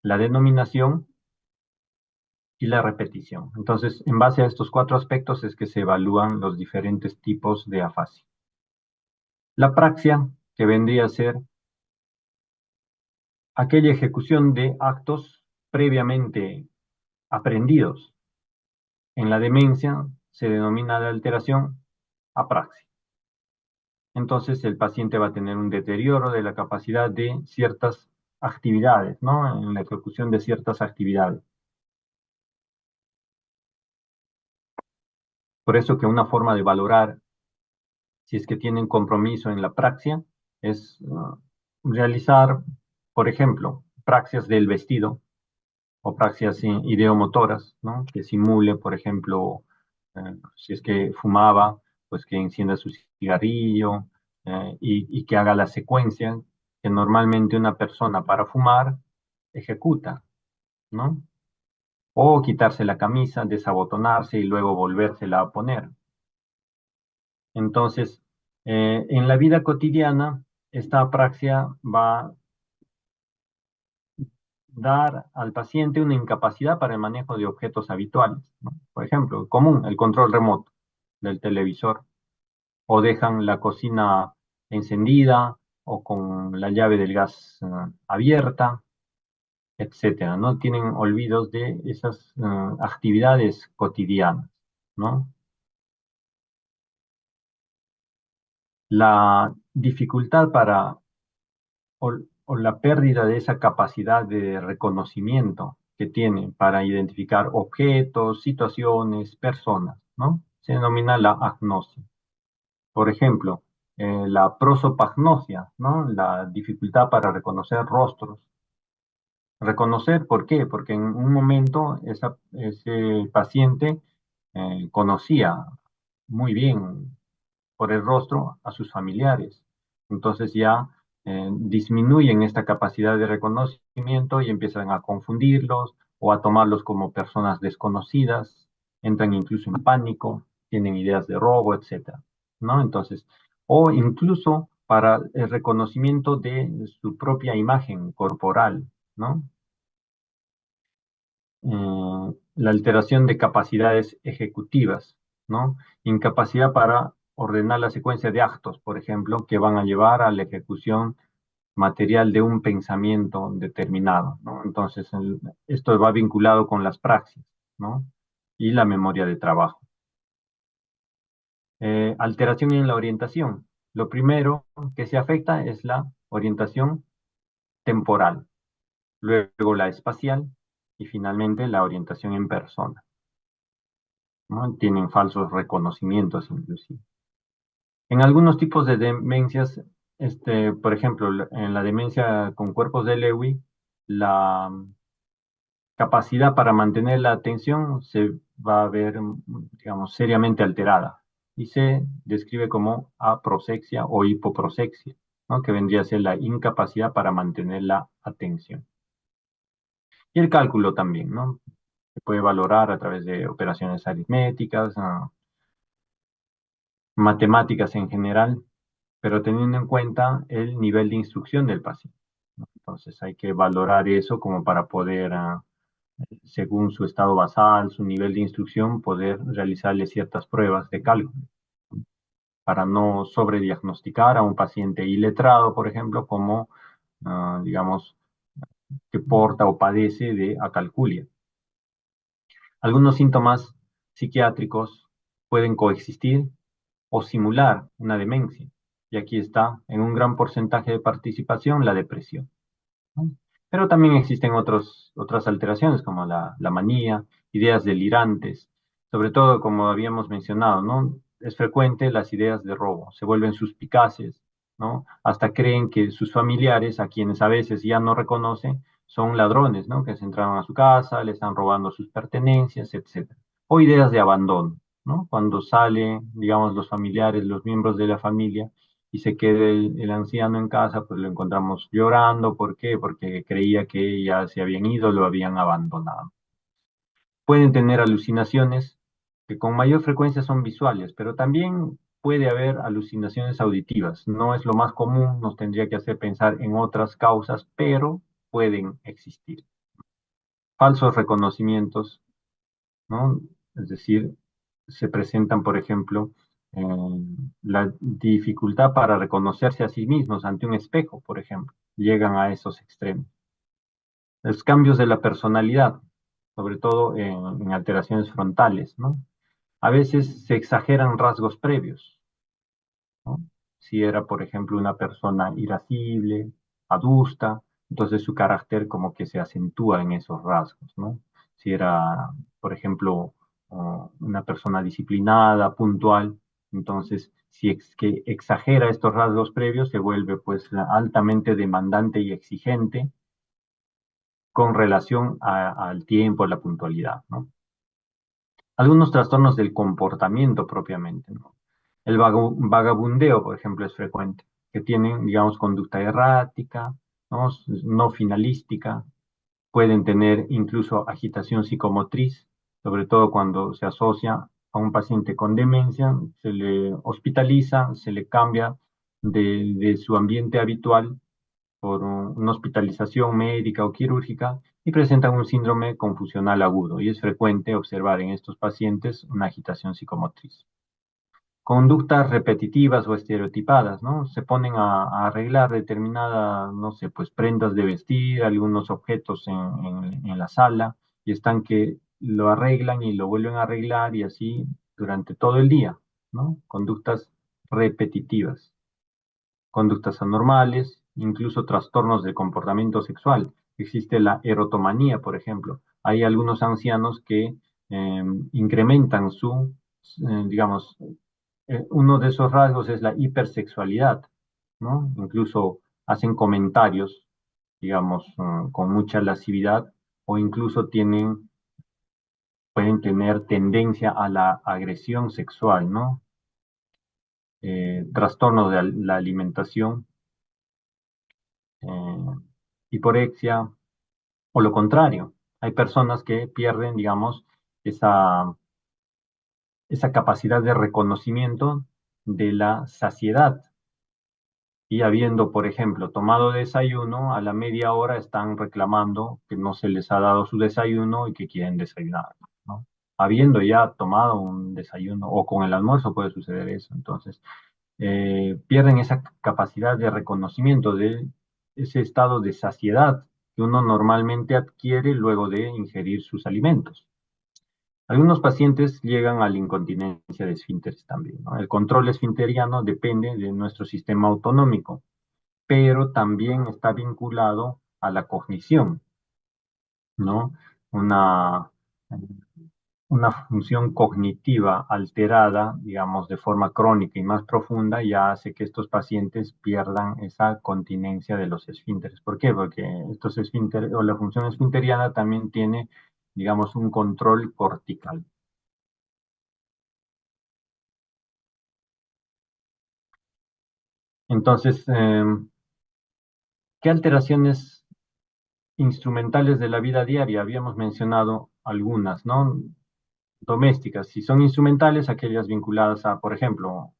denominación y la repetición. Entonces, en base a estos cuatro aspectos es que se evalúan los diferentes tipos de afasia. La praxia, que vendría a ser aquella ejecución de actos previamente aprendidos. En la demencia se denomina la alteración apraxia. Entonces el paciente va a tener un deterioro de la capacidad de ciertas actividades, ¿no? En la ejecución de ciertas actividades. Por eso que una forma de valorar si es que tienen compromiso en la praxia es realizar, por ejemplo, praxias del vestido o praxias ideomotoras, ¿no? Que simule, por ejemplo, si es que fumaba, pues que encienda su cigarrillo y que haga la secuencia que normalmente una persona para fumar ejecuta, ¿no? O quitarse la camisa, desabotonarse y luego volvérsela a poner. Entonces, en la vida cotidiana, esta apraxia va a dar al paciente una incapacidad para el manejo de objetos habituales, ¿no? Por ejemplo, común, el control remoto del televisor, o dejan la cocina encendida o con la llave del gas abierta, etcétera, ¿no? Tienen olvidos de esas actividades cotidianas, ¿no? La dificultad o la pérdida de esa capacidad de reconocimiento que tienen para identificar objetos, situaciones, personas, ¿no? Se denomina la agnosia. Por ejemplo, la prosopagnosia, ¿no? La dificultad para reconocer rostros. Reconocer, ¿por qué? Porque en un momento ese paciente conocía muy bien por el rostro a sus familiares. Entonces ya disminuyen esta capacidad de reconocimiento y empiezan a confundirlos o a tomarlos como personas desconocidas, entran incluso en pánico, tienen ideas de robo, etcétera, ¿no? Entonces, o incluso para el reconocimiento de su propia imagen corporal, ¿no? La alteración de capacidades ejecutivas, ¿no? Incapacidad para ordenar la secuencia de actos, por ejemplo, que van a llevar a la ejecución material de un pensamiento determinado, ¿no? Entonces, esto va vinculado con las praxis, ¿no? Y la memoria de trabajo. Alteración en la orientación. Lo primero que se afecta es la orientación temporal, luego la espacial y finalmente la orientación en persona, ¿no? Tienen falsos reconocimientos inclusive. En algunos tipos de demencias, por ejemplo, en la demencia con cuerpos de Lewy, la capacidad para mantener la atención se va a ver, digamos, seriamente alterada y se describe como aproxia o hipoproxia, ¿no? Que vendría a ser la incapacidad para mantener la atención. Y el cálculo también, ¿no? Se puede valorar a través de operaciones aritméticas, matemáticas en general, pero teniendo en cuenta el nivel de instrucción del paciente, ¿no? Entonces hay que valorar eso como para poder, según su estado basal, su nivel de instrucción, poder realizarle ciertas pruebas de cálculo para no sobrediagnosticar a un paciente iletrado, por ejemplo, como, digamos, que porta o padece de acalculia. Algunos síntomas psiquiátricos pueden coexistir o simular una demencia. Y aquí está, en un gran porcentaje de participación, la depresión, ¿no? Pero también existen otras alteraciones como la manía, ideas delirantes, sobre todo como habíamos mencionado, ¿no? Es frecuente las ideas de robo, se vuelven suspicaces, ¿no? Hasta creen que sus familiares, a quienes a veces ya no reconocen, son ladrones, ¿no? Que se entraron a su casa, le están robando sus pertenencias, etcétera. O ideas de abandono, ¿no? Cuando salen, digamos, los familiares, los miembros de la familia, y se queda el anciano en casa, pues lo encontramos llorando. ¿Por qué? Porque creía que ya se habían ido, lo habían abandonado. Pueden tener alucinaciones que con mayor frecuencia son visuales, pero también puede haber alucinaciones auditivas. No es lo más común, nos tendría que hacer pensar en otras causas, pero pueden existir. Falsos reconocimientos, ¿no? Es decir, se presentan, por ejemplo, la dificultad para reconocerse a sí mismos ante un espejo, por ejemplo. Llegan a esos extremos. Los cambios de la personalidad, sobre todo en alteraciones frontales, ¿no? A veces se exageran rasgos previos, ¿no? Si era, por ejemplo, una persona irascible, adusta, entonces su carácter como que se acentúa en esos rasgos, ¿no? Si era, por ejemplo, una persona disciplinada, puntual, entonces si es que exagera estos rasgos previos, se vuelve pues altamente demandante y exigente con relación al tiempo, a la puntualidad, ¿no? Algunos trastornos del comportamiento propiamente, ¿no? El vagabundeo, por ejemplo, es frecuente, que tienen, digamos, conducta errática, ¿no? No finalística, pueden tener incluso agitación psicomotriz, sobre todo cuando se asocia a un paciente con demencia, se le hospitaliza, se le cambia de su ambiente habitual por una hospitalización médica o quirúrgica y presentan un síndrome confusional agudo y es frecuente observar en estos pacientes una agitación psicomotriz. Conductas repetitivas o estereotipadas, ¿no? Se ponen a arreglar determinadas, no sé, pues prendas de vestir, algunos objetos en la sala y están que lo arreglan y lo vuelven a arreglar y así durante todo el día, ¿no? Conductas repetitivas, conductas anormales, incluso trastornos de comportamiento sexual. Existe la erotomanía, por ejemplo. Hay algunos ancianos que incrementan digamos, uno de esos rasgos es la hipersexualidad, ¿no? Incluso hacen comentarios, digamos, con mucha lascividad o incluso pueden tener tendencia a la agresión sexual, ¿no? Trastornos de la alimentación, eh, hiporexia, o lo contrario. Hay personas que pierden, digamos, esa capacidad de reconocimiento de la saciedad. Y habiendo, por ejemplo, tomado desayuno, a la media hora están reclamando que no se les ha dado su desayuno y que quieren desayunar, ¿no? Habiendo ya tomado un desayuno o con el almuerzo puede suceder eso. Entonces, pierden esa capacidad de reconocimiento de ese estado de saciedad que uno normalmente adquiere luego de ingerir sus alimentos. Algunos pacientes llegan a la incontinencia de esfínteres también, ¿no? El control esfinteriano depende de nuestro sistema autonómico, pero también está vinculado a la cognición, ¿no? Una, una función cognitiva alterada, digamos, de forma crónica y más profunda, ya hace que estos pacientes pierdan esa continencia de los esfínteres. ¿Por qué? Porque estos esfínteres, o la función esfinteriana también tiene, digamos, un control cortical. Entonces, ¿qué alteraciones instrumentales de la vida diaria? Habíamos mencionado algunas, ¿no? Domésticas. Si son instrumentales, aquellas vinculadas a, por ejemplo,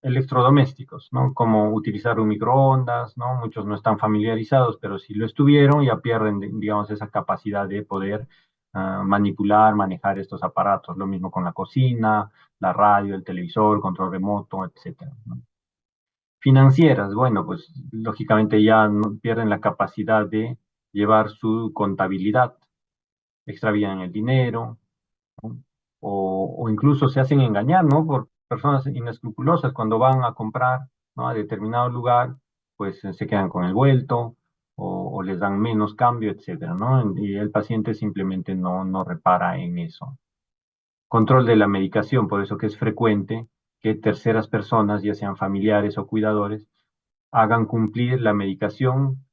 electrodomésticos, ¿no? Como utilizar un microondas, ¿no? Muchos no están familiarizados, pero si lo estuvieron, ya pierden, digamos, esa capacidad de poder manipular, manejar estos aparatos. Lo mismo con la cocina, la radio, el televisor, control remoto, etcétera, ¿no? Financieras, bueno, pues lógicamente ya pierden la capacidad de llevar su contabilidad, extravían el dinero, ¿no? O incluso se hacen engañar, ¿no? Por personas inescrupulosas cuando van a comprar, ¿no? A determinado lugar, pues se quedan con el vuelto o les dan menos cambio, etcétera, ¿no? Y el paciente simplemente no repara en eso. Control de la medicación, por eso que es frecuente que terceras personas, ya sean familiares o cuidadores, hagan cumplir la medicación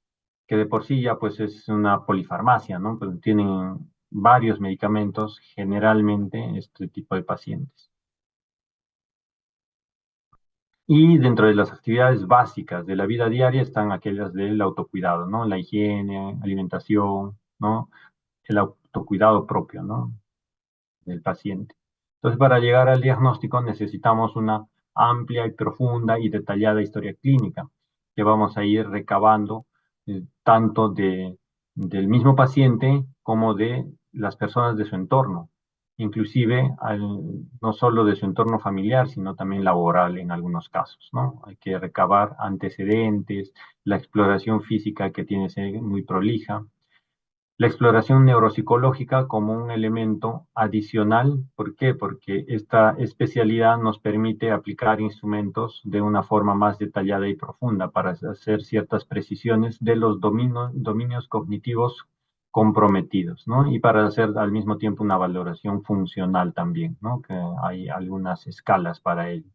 que de por sí ya pues es una polifarmacia, ¿no? Pues tienen varios medicamentos generalmente este tipo de pacientes. Y dentro de las actividades básicas de la vida diaria están aquellas del autocuidado, ¿no? La higiene, alimentación, ¿no? El autocuidado propio, ¿no? Del paciente. Entonces, para llegar al diagnóstico necesitamos una amplia y profunda y detallada historia clínica que vamos a ir recabando tanto del mismo paciente como de las personas de su entorno, inclusive no solo de su entorno familiar, sino también laboral en algunos casos, ¿no? Hay que recabar antecedentes, la exploración física que tiene que ser muy prolija, la exploración neuropsicológica como un elemento adicional. ¿Por qué? Porque esta especialidad nos permite aplicar instrumentos de una forma más detallada y profunda para hacer ciertas precisiones de los dominios cognitivos comprometidos, ¿no? Y para hacer al mismo tiempo una valoración funcional también, ¿no? Que hay algunas escalas para ello.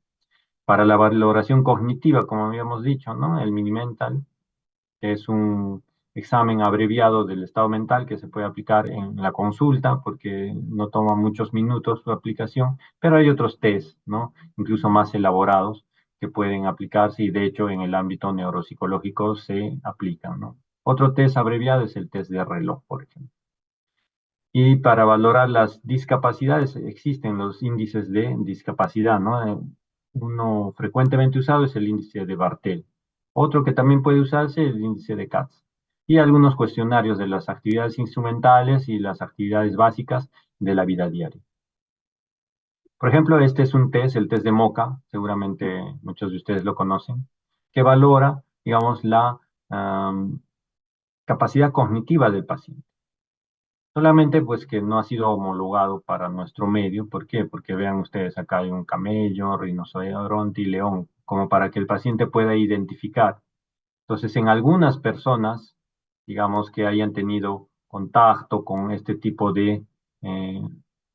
Para la valoración cognitiva, como habíamos dicho, ¿no? El Mini-Mental, que es un examen abreviado del estado mental que se puede aplicar en la consulta porque no toma muchos minutos su aplicación, pero hay otros test, ¿no? Incluso más elaborados que pueden aplicarse y de hecho en el ámbito neuropsicológico se aplican, ¿no? Otro test abreviado es el test de reloj, por ejemplo. Y para valorar las discapacidades existen los índices de discapacidad, ¿no? Uno frecuentemente usado es el índice de Bartel. Otro que también puede usarse es el índice de Katz. Y algunos cuestionarios de las actividades instrumentales y las actividades básicas de la vida diaria. Por ejemplo, este es un test, el test de MOCA, seguramente muchos de ustedes lo conocen, que valora, digamos, la capacidad cognitiva del paciente. Solamente pues que no ha sido homologado para nuestro medio. ¿Por qué? Porque vean ustedes, acá hay un camello, rinoceronte y león, como para que el paciente pueda identificar. Entonces, en algunas personas, digamos que hayan tenido contacto con este tipo de eh,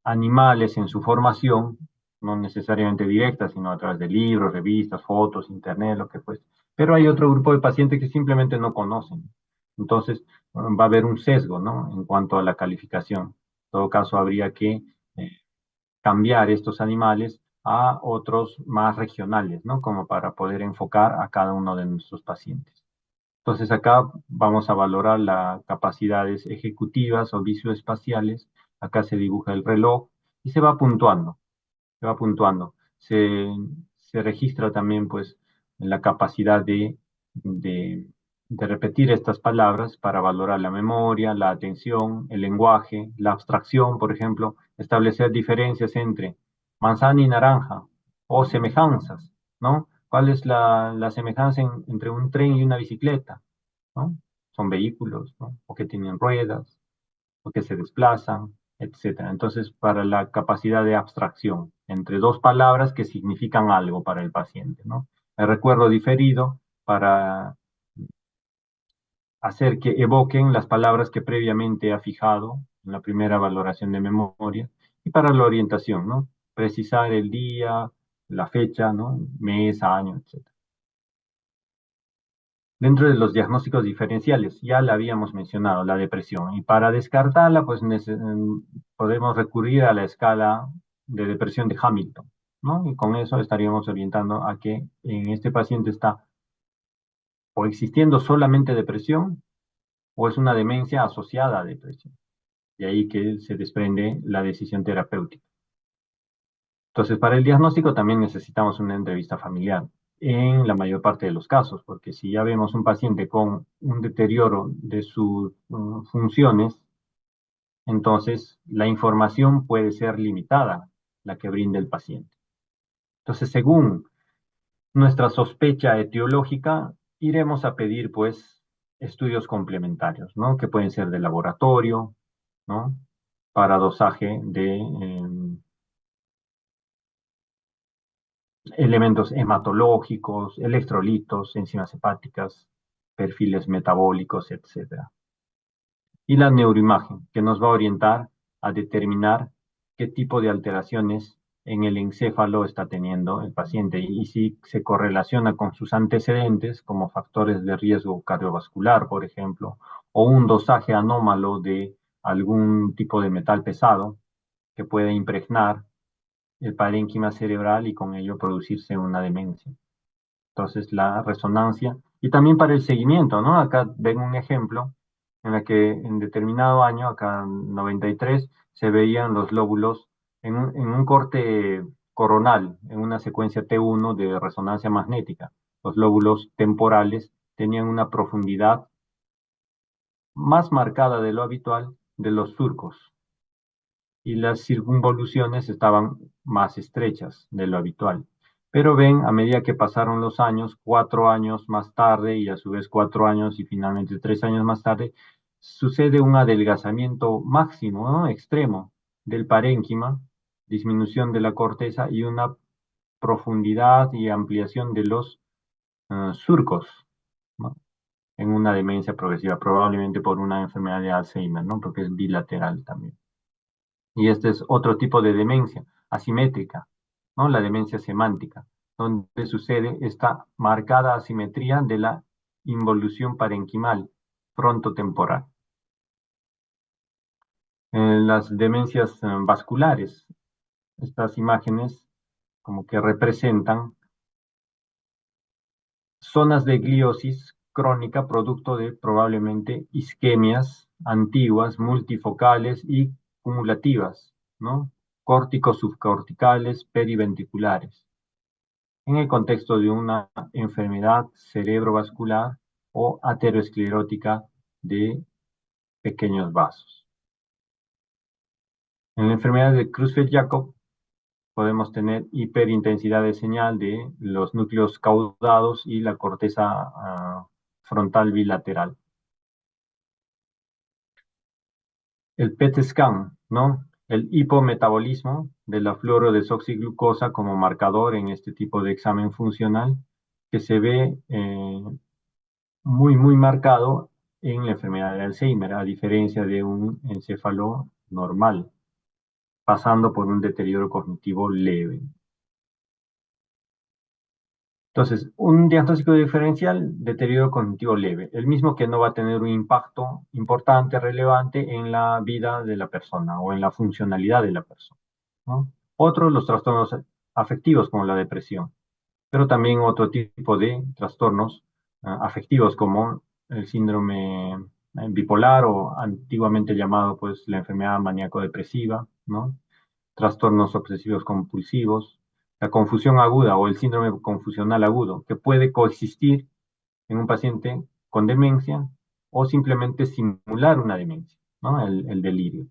animales en su formación, no necesariamente directa, sino a través de libros, revistas, fotos, internet, lo que fuese. Pero hay otro grupo de pacientes que simplemente no conocen. Entonces, va a haber un sesgo, ¿no? En cuanto a la calificación. En todo caso, habría que cambiar estos animales a otros más regionales, ¿no? Como para poder enfocar a cada uno de nuestros pacientes. Entonces acá vamos a valorar las capacidades ejecutivas o visoespaciales. Acá se dibuja el reloj y se va puntuando, se va puntuando. Se registra también pues la capacidad de, de repetir estas palabras para valorar la memoria, la atención, el lenguaje, la abstracción, por ejemplo, establecer diferencias entre manzana y naranja o semejanzas, ¿no? ¿Cuál es la semejanza entre un tren y una bicicleta? ¿No? Son vehículos, ¿no? O que tienen ruedas, o que se desplazan, etcétera. Entonces, para la capacidad de abstracción entre dos palabras que significan algo para el paciente, ¿no? El recuerdo diferido para hacer que evoquen las palabras que previamente ha fijado en la primera valoración de memoria, y para la orientación, ¿no? Precisar el día, la fecha, ¿no? Mes, año, etcétera. Dentro de los diagnósticos diferenciales, ya la habíamos mencionado, la depresión. Y para descartarla, pues podemos recurrir a la escala de depresión de Hamilton, ¿no? Y con eso estaríamos orientando a que en este paciente está o existiendo solamente depresión o es una demencia asociada a depresión. De ahí que se desprende la decisión terapéutica. Entonces, para el diagnóstico también necesitamos una entrevista familiar en la mayor parte de los casos, porque si ya vemos un paciente con un deterioro de sus funciones, entonces la información puede ser limitada, la que brinda el paciente. Entonces, según nuestra sospecha etiológica, iremos a pedir, pues, estudios complementarios, ¿no? Que pueden ser de laboratorio, ¿no? Para dosaje de elementos hematológicos, electrolitos, enzimas hepáticas, perfiles metabólicos, etcétera. Y la neuroimagen, que nos va a orientar a determinar qué tipo de alteraciones en el encéfalo está teniendo el paciente y si se correlaciona con sus antecedentes como factores de riesgo cardiovascular, por ejemplo, o un dosaje anómalo de algún tipo de metal pesado que puede impregnar el parénquima cerebral y con ello producirse una demencia. Entonces, la resonancia y también para el seguimiento, ¿no? Acá ven un ejemplo en la que en determinado año, acá en 93, se veían los lóbulos en un corte coronal en una secuencia T1 de resonancia magnética. Los lóbulos temporales tenían una profundidad más marcada de lo habitual de los surcos y las circunvoluciones estaban más estrechas de lo habitual. Pero ven, a medida que pasaron los años, 4 años más tarde y a su vez 4 años y finalmente 3 años más tarde, sucede un adelgazamiento máximo, ¿no? Extremo del parénquima, disminución de la corteza y una profundidad y ampliación de los surcos, ¿no? En una demencia progresiva, probablemente por una enfermedad de Alzheimer, ¿no? Porque es bilateral también. Y este es otro tipo de demencia, asimétrica, ¿no? La demencia semántica, donde sucede esta marcada asimetría de la involución parenquimal frontotemporal. Las demencias vasculares, estas imágenes como que representan zonas de gliosis crónica producto de probablemente isquemias antiguas, multifocales y cumulativas, ¿no? Córticos subcorticales, periventriculares, en el contexto de una enfermedad cerebrovascular o aterosclerótica de pequeños vasos. En la enfermedad de Creutzfeldt-Jakob podemos tener hiperintensidad de señal de los núcleos caudados y la corteza frontal bilateral. El PET scan, ¿no? El hipometabolismo de la fluorodesoxiglucosa como marcador en este tipo de examen funcional que se ve muy marcado en la enfermedad de Alzheimer, a diferencia de un encéfalo normal, pasando por un deterioro cognitivo leve. Entonces, un diagnóstico diferencial, deterioro cognitivo leve, el mismo que no va a tener un impacto importante, relevante en la vida de la persona o en la funcionalidad de la persona, ¿no? Otros, los trastornos afectivos como la depresión, pero también otro tipo de trastornos afectivos como el síndrome bipolar o antiguamente llamado pues la enfermedad maníaco-depresiva, ¿no? Trastornos obsesivos compulsivos, la confusión aguda o el síndrome confusional agudo, que puede coexistir en un paciente con demencia o simplemente simular una demencia, ¿no? El delirio.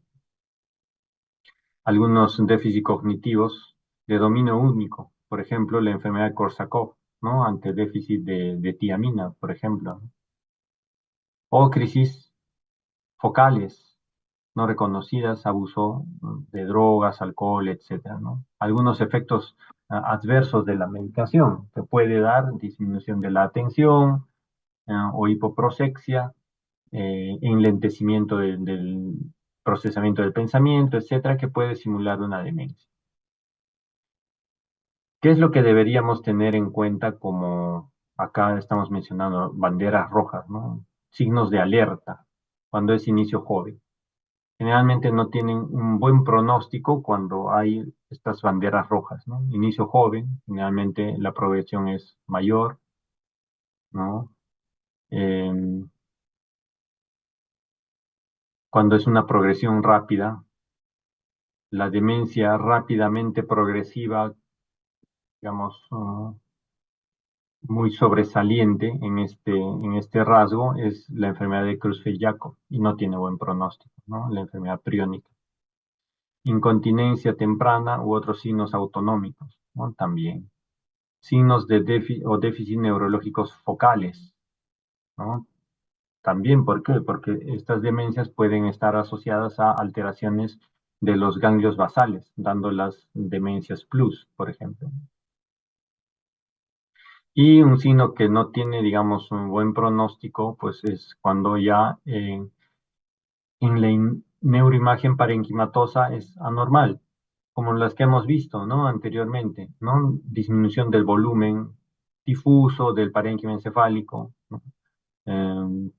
Algunos déficits cognitivos de dominio único, por ejemplo, la enfermedad de Korsakoff, ¿no? Ante déficit de tiamina, por ejemplo, ¿no? O crisis focales no reconocidas, abuso de drogas, alcohol, etcétera, ¿no? Algunos efectos adversos de la medicación que puede dar disminución de la atención o hipoprosexia, enlentecimiento del procesamiento del pensamiento, etcétera, que puede simular una demencia. ¿Qué es lo que deberíamos tener en cuenta como acá estamos mencionando banderas rojas, ¿no? Signos de alerta cuando es inicio joven? Generalmente no tienen un buen pronóstico cuando hay estas banderas rojas, ¿no? Inicio joven, generalmente la progresión es mayor, ¿no? Eh, cuando es una progresión rápida, la demencia rápidamente progresiva, digamos, muy sobresaliente en este rasgo es la enfermedad de Creutzfeldt-Jakob y no tiene buen pronóstico, ¿no? La enfermedad priónica. Incontinencia temprana u otros signos autonómicos, ¿no? También. Signos de déficit neurológicos focales, ¿no? También, ¿por qué? Porque estas demencias pueden estar asociadas a alteraciones de los ganglios basales, dando las demencias plus, por ejemplo. Y un signo que no tiene, digamos, un buen pronóstico, pues es cuando ya en la neuroimagen parenquimatosa es anormal, como las que hemos visto, ¿no? Anteriormente, ¿no? Disminución del volumen difuso del parénquima encefálico, ¿no?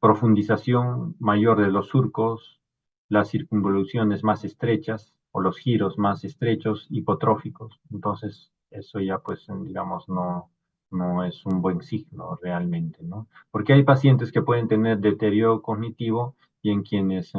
Profundización mayor de los surcos, las circunvoluciones más estrechas o los giros más estrechos, hipotróficos. Entonces, eso ya, pues, digamos, no es un buen signo realmente, ¿no? Porque hay pacientes que pueden tener deterioro cognitivo y en quienes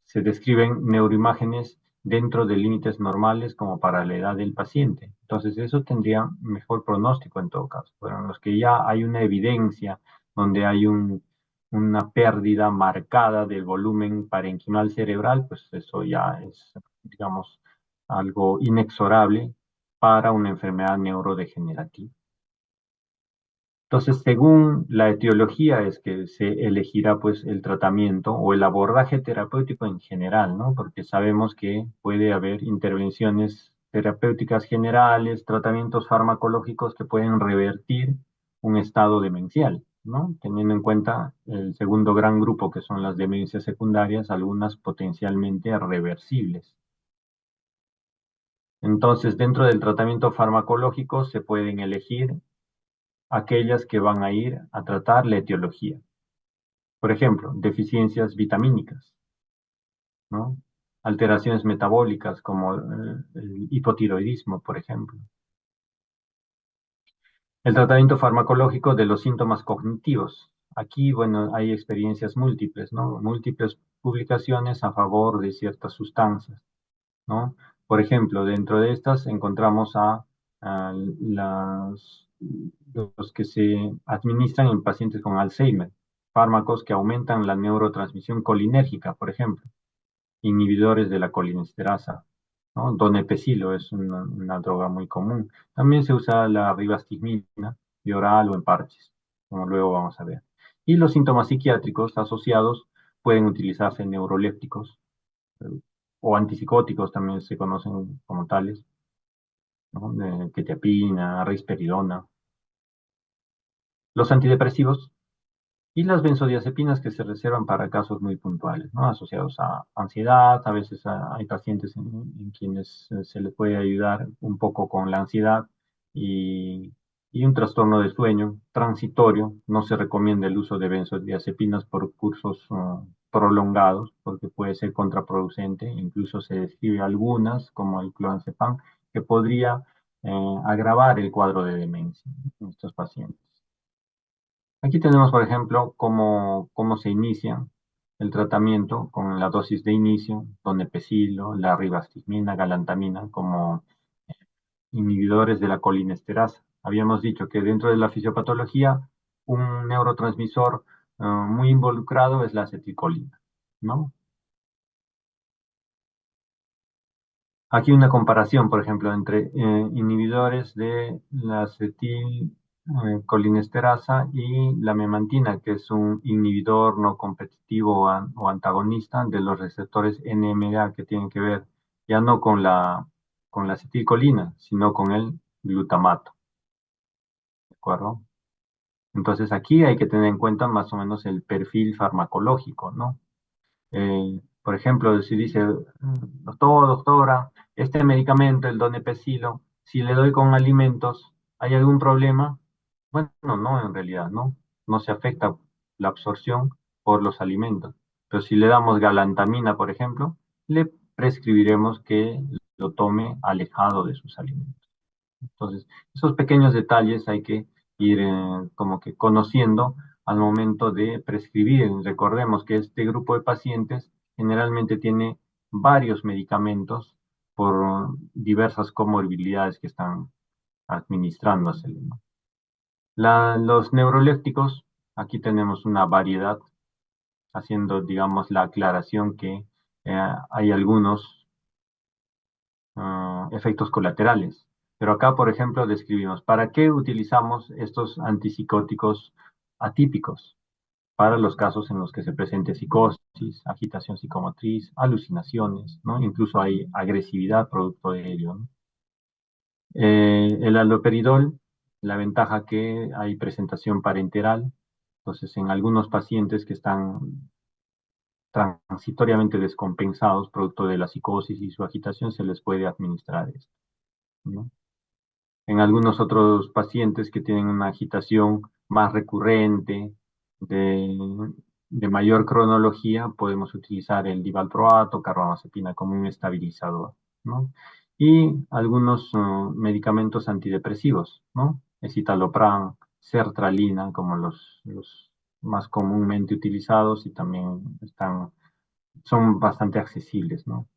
se describen neuroimágenes dentro de límites normales como para la edad del paciente. Entonces, eso tendría mejor pronóstico en todo caso. Pero en los que ya hay una evidencia donde hay una pérdida marcada del volumen parenquimal cerebral, pues eso ya es, digamos, algo inexorable para una enfermedad neurodegenerativa. Entonces, según la etiología es que se elegirá pues el tratamiento o el abordaje terapéutico en general, ¿no? Porque sabemos que puede haber intervenciones terapéuticas generales, tratamientos farmacológicos que pueden revertir un estado demencial, ¿no? Teniendo en cuenta el segundo gran grupo que son las demencias secundarias, algunas potencialmente reversibles. Entonces, dentro del tratamiento farmacológico se pueden elegir aquellas que van a ir a tratar la etiología. Por ejemplo, deficiencias vitamínicas, ¿no? Alteraciones metabólicas como el hipotiroidismo, por ejemplo. El tratamiento farmacológico de los síntomas cognitivos. Aquí, bueno, hay experiencias múltiples, ¿no? Múltiples publicaciones a favor de ciertas sustancias, ¿no? Por ejemplo, dentro de estas encontramos a los que se administran en pacientes con Alzheimer, fármacos que aumentan la neurotransmisión colinérgica, por ejemplo, inhibidores de la colinesterasa, ¿no? Donepezilo es una droga muy común. También se usa la rivastigmina, de oral o en parches, como luego vamos a ver. Y los síntomas psiquiátricos asociados pueden utilizarse neurolépticos, o antipsicóticos también se conocen como tales, ¿no? Quetiapina, risperidona. Los antidepresivos y las benzodiazepinas que se reservan para casos muy puntuales, ¿no? Asociados a ansiedad, a veces hay pacientes en quienes se les puede ayudar un poco con la ansiedad y, y un trastorno de sueño transitorio. No se recomienda el uso de benzodiazepinas por cursos prolongados porque puede ser contraproducente. Incluso se describe algunas, como el clonazepam, que podría agravar el cuadro de demencia en estos pacientes. Aquí tenemos, por ejemplo, cómo se inicia el tratamiento con la dosis de inicio, donepezilo, la rivastigmina, galantamina, como inhibidores de la colinesterasa. Habíamos dicho que dentro de la fisiopatología, un neurotransmisor muy involucrado es la acetilcolina, ¿no? Aquí una comparación, por ejemplo, entre inhibidores de la acetilcolinesterasa y la memantina, que es un inhibidor no competitivo o antagonista de los receptores NMDA que tienen que ver ya no con la acetilcolina, sino con el glutamato, ¿de acuerdo? Entonces aquí hay que tener en cuenta más o menos el perfil farmacológico, ¿no? Por ejemplo, si dice, doctor, doctora, este medicamento, el donepezilo, si le doy con alimentos, ¿hay algún problema? Bueno, no, en realidad, no. No se afecta la absorción por los alimentos. Pero si le damos galantamina, por ejemplo, le prescribiremos que lo tome alejado de sus alimentos. Entonces, esos pequeños detalles hay que ir como que conociendo al momento de prescribir. Recordemos que este grupo de pacientes generalmente tiene varios medicamentos por diversas comorbilidades que están administrándose, ¿no? Los neurolépticos, aquí tenemos una variedad, haciendo, digamos, la aclaración que hay algunos efectos colaterales. Pero acá, por ejemplo, describimos, ¿para qué utilizamos estos antipsicóticos atípicos? Para los casos en los que se presente psicosis, agitación psicomotriz, alucinaciones, ¿no? Incluso hay agresividad producto de ello, ¿no? El haloperidol, la ventaja que hay presentación parenteral, entonces en algunos pacientes que están transitoriamente descompensados producto de la psicosis y su agitación se les puede administrar esto, ¿no? En algunos otros pacientes que tienen una agitación más recurrente, de mayor cronología, podemos utilizar el divalproato, carbamazepina como un estabilizador, ¿no? Y algunos medicamentos antidepresivos, ¿no? Escitalopram, sertralina, como los más comúnmente utilizados y también son bastante accesibles, ¿no?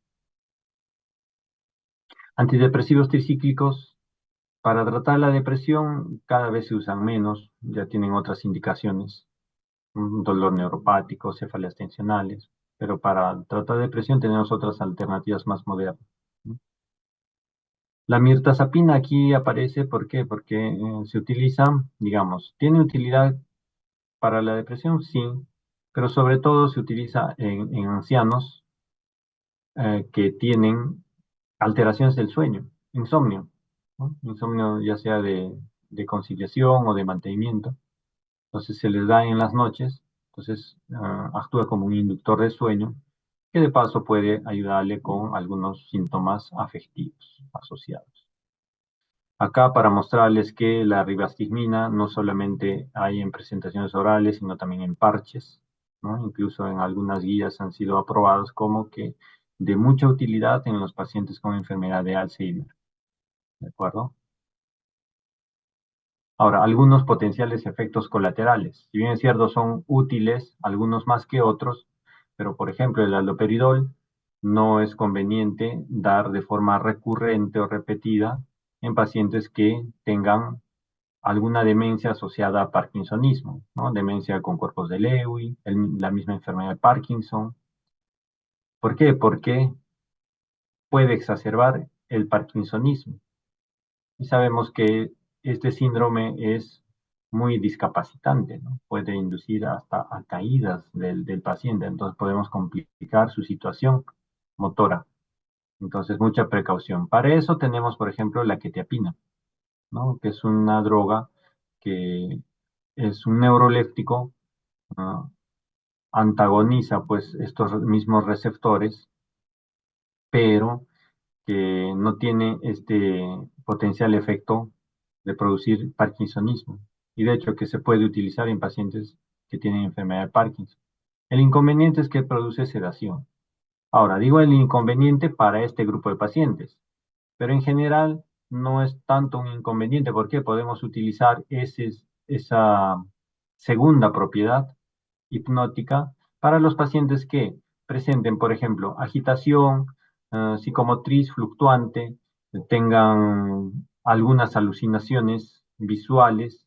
Antidepresivos tricíclicos, para tratar la depresión, cada vez se usan menos, ya tienen otras indicaciones, un dolor neuropático, cefaleas tensionales, pero para tratar depresión tenemos otras alternativas más modernas. La mirtazapina aquí aparece, ¿por qué? Porque se utiliza, digamos, tiene utilidad para la depresión, sí, pero sobre todo se utiliza en ancianos que tienen alteraciones del sueño, insomnio, ¿no? Insomnio ya sea de conciliación o de mantenimiento. Entonces se les da en las noches, entonces actúa como un inductor de sueño, que de paso puede ayudarle con algunos síntomas afectivos asociados. Acá para mostrarles que la ribastigmina no solamente hay en presentaciones orales, sino también en parches, ¿no? Incluso en algunas guías han sido aprobados como que de mucha utilidad en los pacientes con enfermedad de Alzheimer, ¿de acuerdo? Ahora, algunos potenciales efectos colaterales. Si bien es cierto, son útiles, algunos más que otros, pero por ejemplo, el haloperidol no es conveniente dar de forma recurrente o repetida en pacientes que tengan alguna demencia asociada a parkinsonismo, ¿no? Demencia con cuerpos de Lewy, la misma enfermedad de Parkinson. ¿Por qué? Porque puede exacerbar el parkinsonismo. Y sabemos que este síndrome es muy discapacitante, ¿no? Puede inducir hasta a caídas del paciente, entonces podemos complicar su situación motora. Entonces, mucha precaución. Para eso tenemos, por ejemplo, la quetiapina, ¿no? Que es una droga que es un neuroléptico, ¿no? Antagoniza pues estos mismos receptores, pero que no tiene este potencial efecto de producir parkinsonismo. Y de hecho que se puede utilizar en pacientes que tienen enfermedad de Parkinson. El inconveniente es que produce sedación. Ahora, digo el inconveniente para este grupo de pacientes, pero en general no es tanto un inconveniente porque podemos utilizar esa segunda propiedad hipnótica para los pacientes que presenten, por ejemplo, agitación psicomotriz fluctuante, tengan algunas alucinaciones visuales,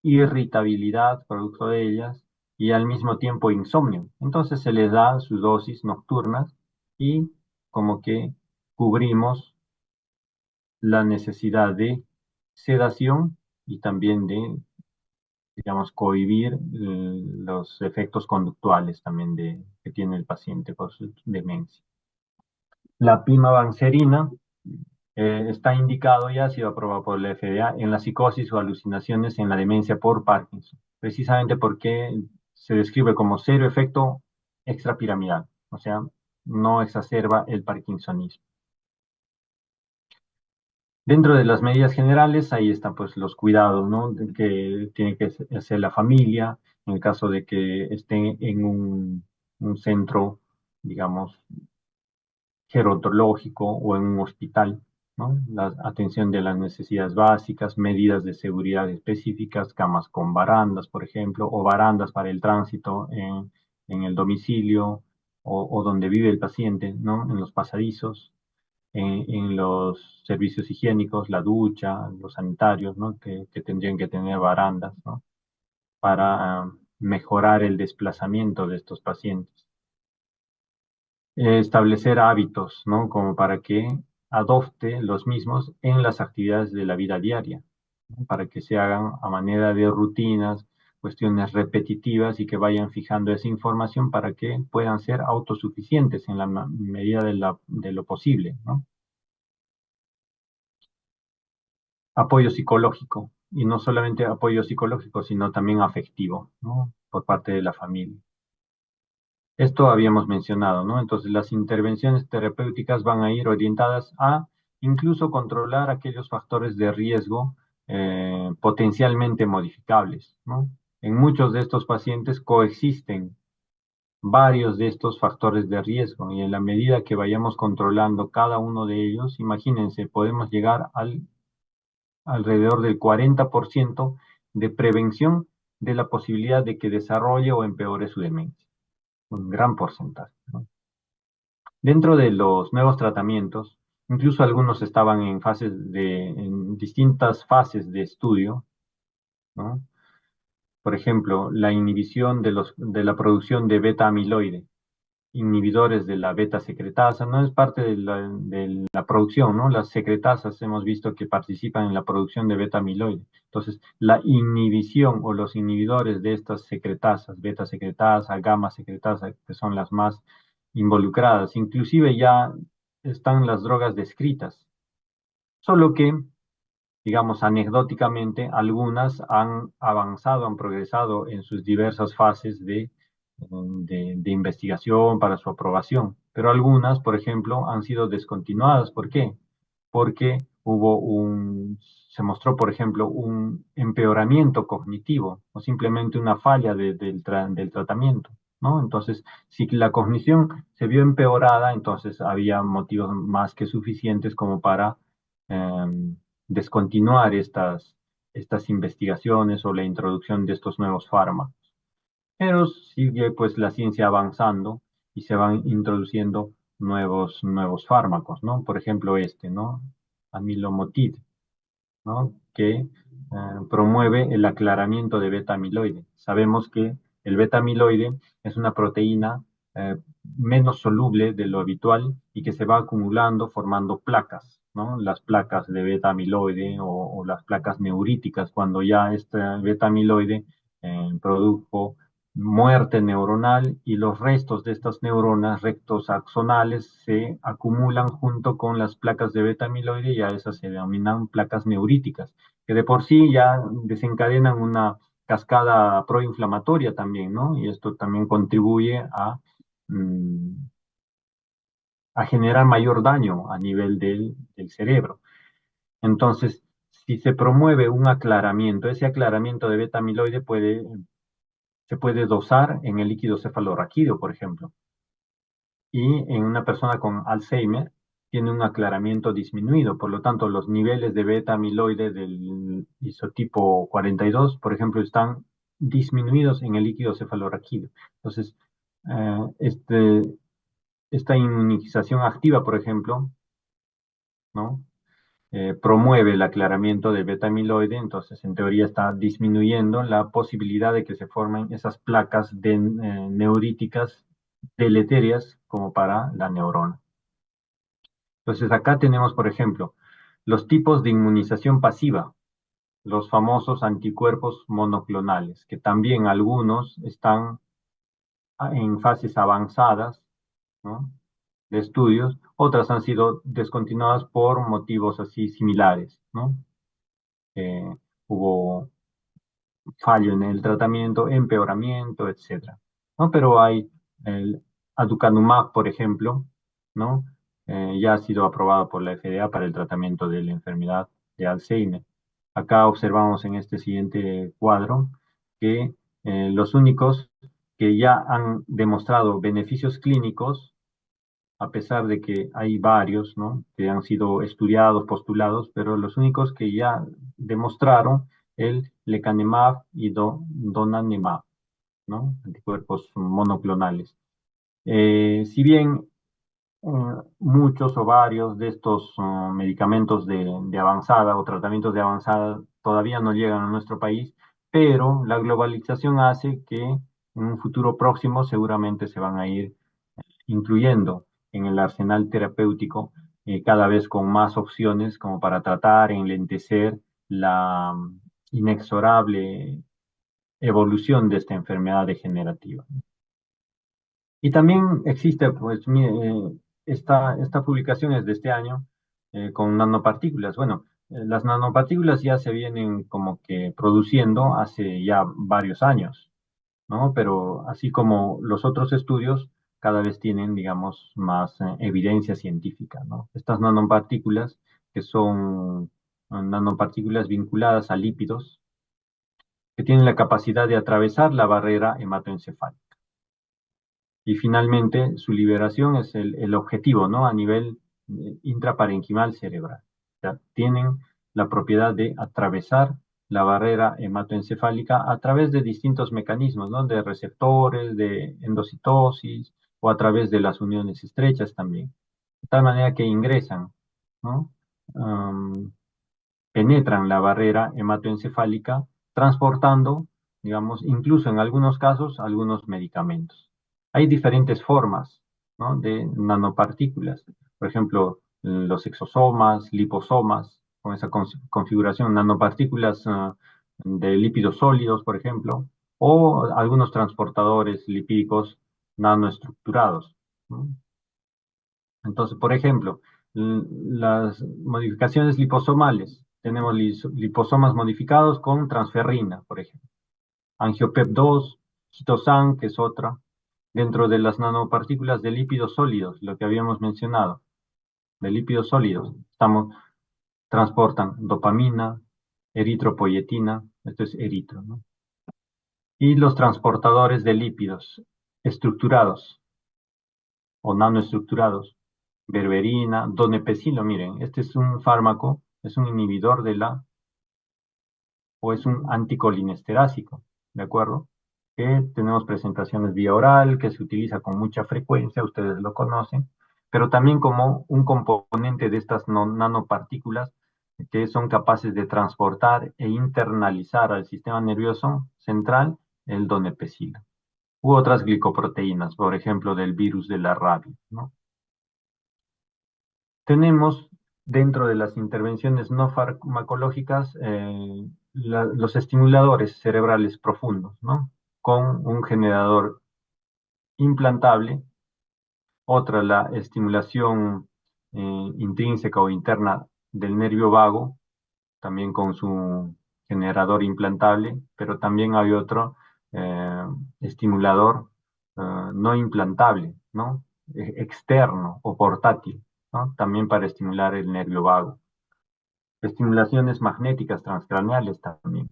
irritabilidad producto de ellas y al mismo tiempo insomnio. Entonces se les da sus dosis nocturnas y como que cubrimos la necesidad de sedación y también de, digamos, cohibir los efectos conductuales también que tiene el paciente por su demencia. La pimavanserina está indicado y ha sido aprobado por la FDA en la psicosis o alucinaciones en la demencia por Parkinson, precisamente porque se describe como cero efecto extrapiramidal, o sea, no exacerba el parkinsonismo. Dentro de las medidas generales, ahí están pues los cuidados, ¿no? Que tiene que hacer la familia, en el caso de que estén en un centro, digamos, gerontológico o en un hospital, ¿no? La atención de las necesidades básicas, medidas de seguridad específicas, camas con barandas, por ejemplo, o barandas para el tránsito en el domicilio o donde vive el paciente, ¿no? En los pasadizos, en los servicios higiénicos, la ducha, los sanitarios, ¿no? Que tendrían que tener barandas, ¿no? Para mejorar el desplazamiento de estos pacientes. Establecer hábitos, ¿no? Como para que adopte los mismos en las actividades de la vida diaria, ¿no? Para que se hagan a manera de rutinas, cuestiones repetitivas y que vayan fijando esa información para que puedan ser autosuficientes en la medida de lo posible, ¿no? Apoyo psicológico, y no solamente apoyo psicológico, sino también afectivo, ¿no? Por parte de la familia. Esto habíamos mencionado, ¿no? Entonces las intervenciones terapéuticas van a ir orientadas a incluso controlar aquellos factores de riesgo potencialmente modificables, ¿no? En muchos de estos pacientes coexisten varios de estos factores de riesgo y en la medida que vayamos controlando cada uno de ellos, imagínense, podemos llegar al alrededor del 40% de prevención de la posibilidad de que desarrolle o empeore su demencia. Un gran porcentaje, ¿no? Dentro de los nuevos tratamientos, Incluso algunos estaban en distintas fases de estudio, ¿no? Por ejemplo, la inhibición de la producción de beta amiloide, inhibidores de la beta secretasa, no es parte de la producción, ¿no? Las secretasas hemos visto que participan en la producción de beta amiloide. Entonces, la inhibición o los inhibidores de estas secretasas, beta secretasa, gamma secretasa, que son las más involucradas, inclusive ya están las drogas descritas, solo que digamos, anecdóticamente, algunas han avanzado, han progresado en sus diversas fases de investigación para su aprobación, pero algunas, por ejemplo, han sido descontinuadas. ¿Por qué? Porque se mostró, por ejemplo, un empeoramiento cognitivo o simplemente una falla del tratamiento, ¿no? Entonces, si la cognición se vio empeorada, entonces había motivos más que suficientes como para descontinuar estas investigaciones o la introducción de estos nuevos fármacos. Pero sigue pues la ciencia avanzando y se van introduciendo nuevos fármacos, ¿no? Por ejemplo, ¿no? Amilomotid, ¿no? Que promueve el aclaramiento de beta amiloide. Sabemos que el beta amiloide es una proteína eh, menos soluble de lo habitual y que se va acumulando formando placas, ¿no? Las placas de beta amiloide o las placas neuríticas, cuando ya este beta amiloide produjo muerte neuronal y los restos de estas neuronas rectos axonales se acumulan junto con las placas de beta amiloide y a esas se denominan placas neuríticas, que de por sí ya desencadenan una cascada proinflamatoria también, ¿no? Y esto también contribuye mm, a generar mayor daño a nivel del cerebro. Entonces, si se promueve un aclaramiento, ese aclaramiento de beta amiloide se puede dosar en el líquido cefalorraquídeo, por ejemplo. Y en una persona con Alzheimer tiene un aclaramiento disminuido. Por lo tanto, los niveles de beta amiloide del isotipo 42, por ejemplo, están disminuidos en el líquido cefalorraquídeo. Entonces, eh, este, esta inmunización activa, por ejemplo, ¿no? Promueve el aclaramiento del beta amiloide, entonces en teoría está disminuyendo la posibilidad de que se formen esas placas neuríticas deleterias como para la neurona. Entonces acá tenemos, por ejemplo, los tipos de inmunización pasiva, los famosos anticuerpos monoclonales, que también algunos están en fases avanzadas, ¿no? De estudios, otras han sido descontinuadas por motivos así similares, ¿no? Eh, hubo fallo en el tratamiento, empeoramiento, etcétera, ¿no? Pero hay el aducanumab, por ejemplo, ¿no? Ya ha sido aprobado por la FDA para el tratamiento de la enfermedad de Alzheimer. Acá observamos en este siguiente cuadro que los únicos que ya han demostrado beneficios clínicos, a pesar de que hay varios, ¿no? Que han sido estudiados, postulados, pero los únicos que ya demostraron el lecanemab y donanemab, ¿no? Anticuerpos monoclonales. Si bien eh, muchos o varios de estos medicamentos de avanzada o tratamientos de avanzada todavía no llegan a nuestro país, pero la globalización hace que en un futuro próximo seguramente se van a ir incluyendo en el arsenal terapéutico cada vez con más opciones como para tratar, enlentecer la inexorable evolución de esta enfermedad degenerativa. Y también existe, pues, esta publicación es de este año con nanopartículas. Bueno, las nanopartículas ya se vienen como que produciendo hace ya varios años, ¿no? Pero así como los otros estudios, cada vez tienen, digamos, más evidencia científica, ¿no? Estas nanopartículas, que son nanopartículas vinculadas a lípidos, que tienen la capacidad de atravesar la barrera hematoencefálica. Y finalmente, su liberación es el objetivo, ¿no? A nivel intraparenquimal cerebral. O sea, tienen la propiedad de atravesar la barrera hematoencefálica a través de distintos mecanismos, ¿no? De receptores, de endocitosis o a través de las uniones estrechas también. De tal manera que ingresan ¿no? Am, Penetran la barrera hematoencefálica, transportando, digamos, incluso en algunos casos, algunos medicamentos. Hay diferentes formas, ¿no?, de nanopartículas. Por ejemplo, los exosomas, liposomas, con esa configuración, nanopartículas de lípidos sólidos, por ejemplo, o algunos transportadores lipídicos nanoestructurados, ¿no? Entonces, por ejemplo, las modificaciones liposomales. Tenemos liposomas modificados con transferrina, por ejemplo. Angiopep2, Chitosan, que es otra. Dentro de las nanopartículas de lípidos sólidos, lo que habíamos mencionado, de lípidos sólidos, transportan dopamina, eritropoyetina, esto es eritro, ¿no? Y los transportadores de lípidos estructurados o nanoestructurados, berberina, donepezilo, miren, este es un fármaco, es un inhibidor de o es un anticolinesterásico, ¿de acuerdo? Que tenemos presentaciones vía oral, que se utiliza con mucha frecuencia, ustedes lo conocen, pero también como un componente de estas nanopartículas que son capaces de transportar e internalizar al sistema nervioso central el donepezilo, u otras glicoproteínas, por ejemplo, del virus de la rabia, ¿no? Tenemos dentro de las intervenciones no farmacológicas los estimuladores cerebrales profundos, ¿no? Con un generador implantable, otra la estimulación intrínseca o interna del nervio vago, también con su generador implantable, pero también hay otro eh, estimulador no implantable, ¿no? Externo o portátil, ¿no? También para estimular el nervio vago. Estimulaciones magnéticas transcraneales también.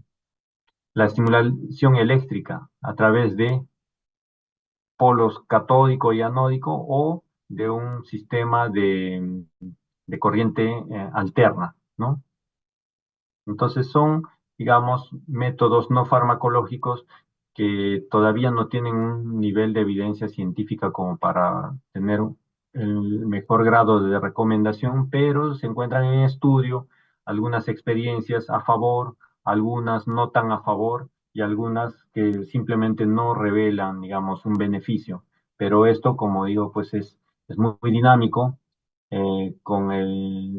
La estimulación eléctrica a través de polos catódico y anódico o de un sistema de corriente alterna, ¿no? Entonces son, digamos, métodos no farmacológicos que todavía no tienen un nivel de evidencia científica como para tener el mejor grado de recomendación, pero se encuentran en estudio algunas experiencias a favor, algunas no tan a favor y algunas que simplemente no revelan, digamos, un beneficio. Pero esto, como digo, pues es muy dinámico con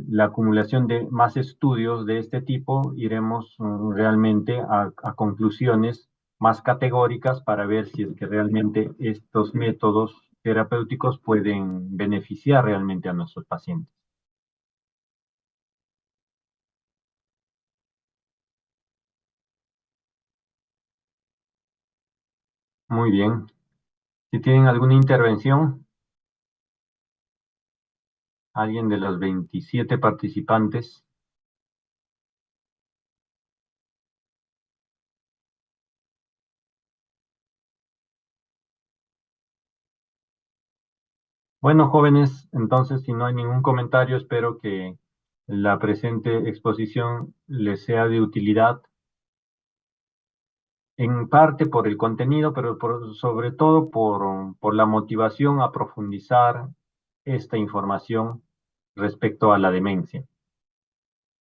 la acumulación de más estudios de este tipo, iremos realmente a conclusiones más categóricas para ver si es que realmente estos métodos terapéuticos pueden beneficiar realmente a nuestros pacientes. Muy bien. Si tienen alguna intervención, alguien de los 27 participantes. Bueno, jóvenes, entonces, si no hay ningún comentario, espero que la presente exposición les sea de utilidad en parte por el contenido, pero sobre todo por la motivación a profundizar esta información respecto a la demencia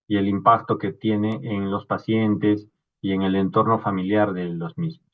y el impacto que tiene en los pacientes y en el entorno familiar de los mismos.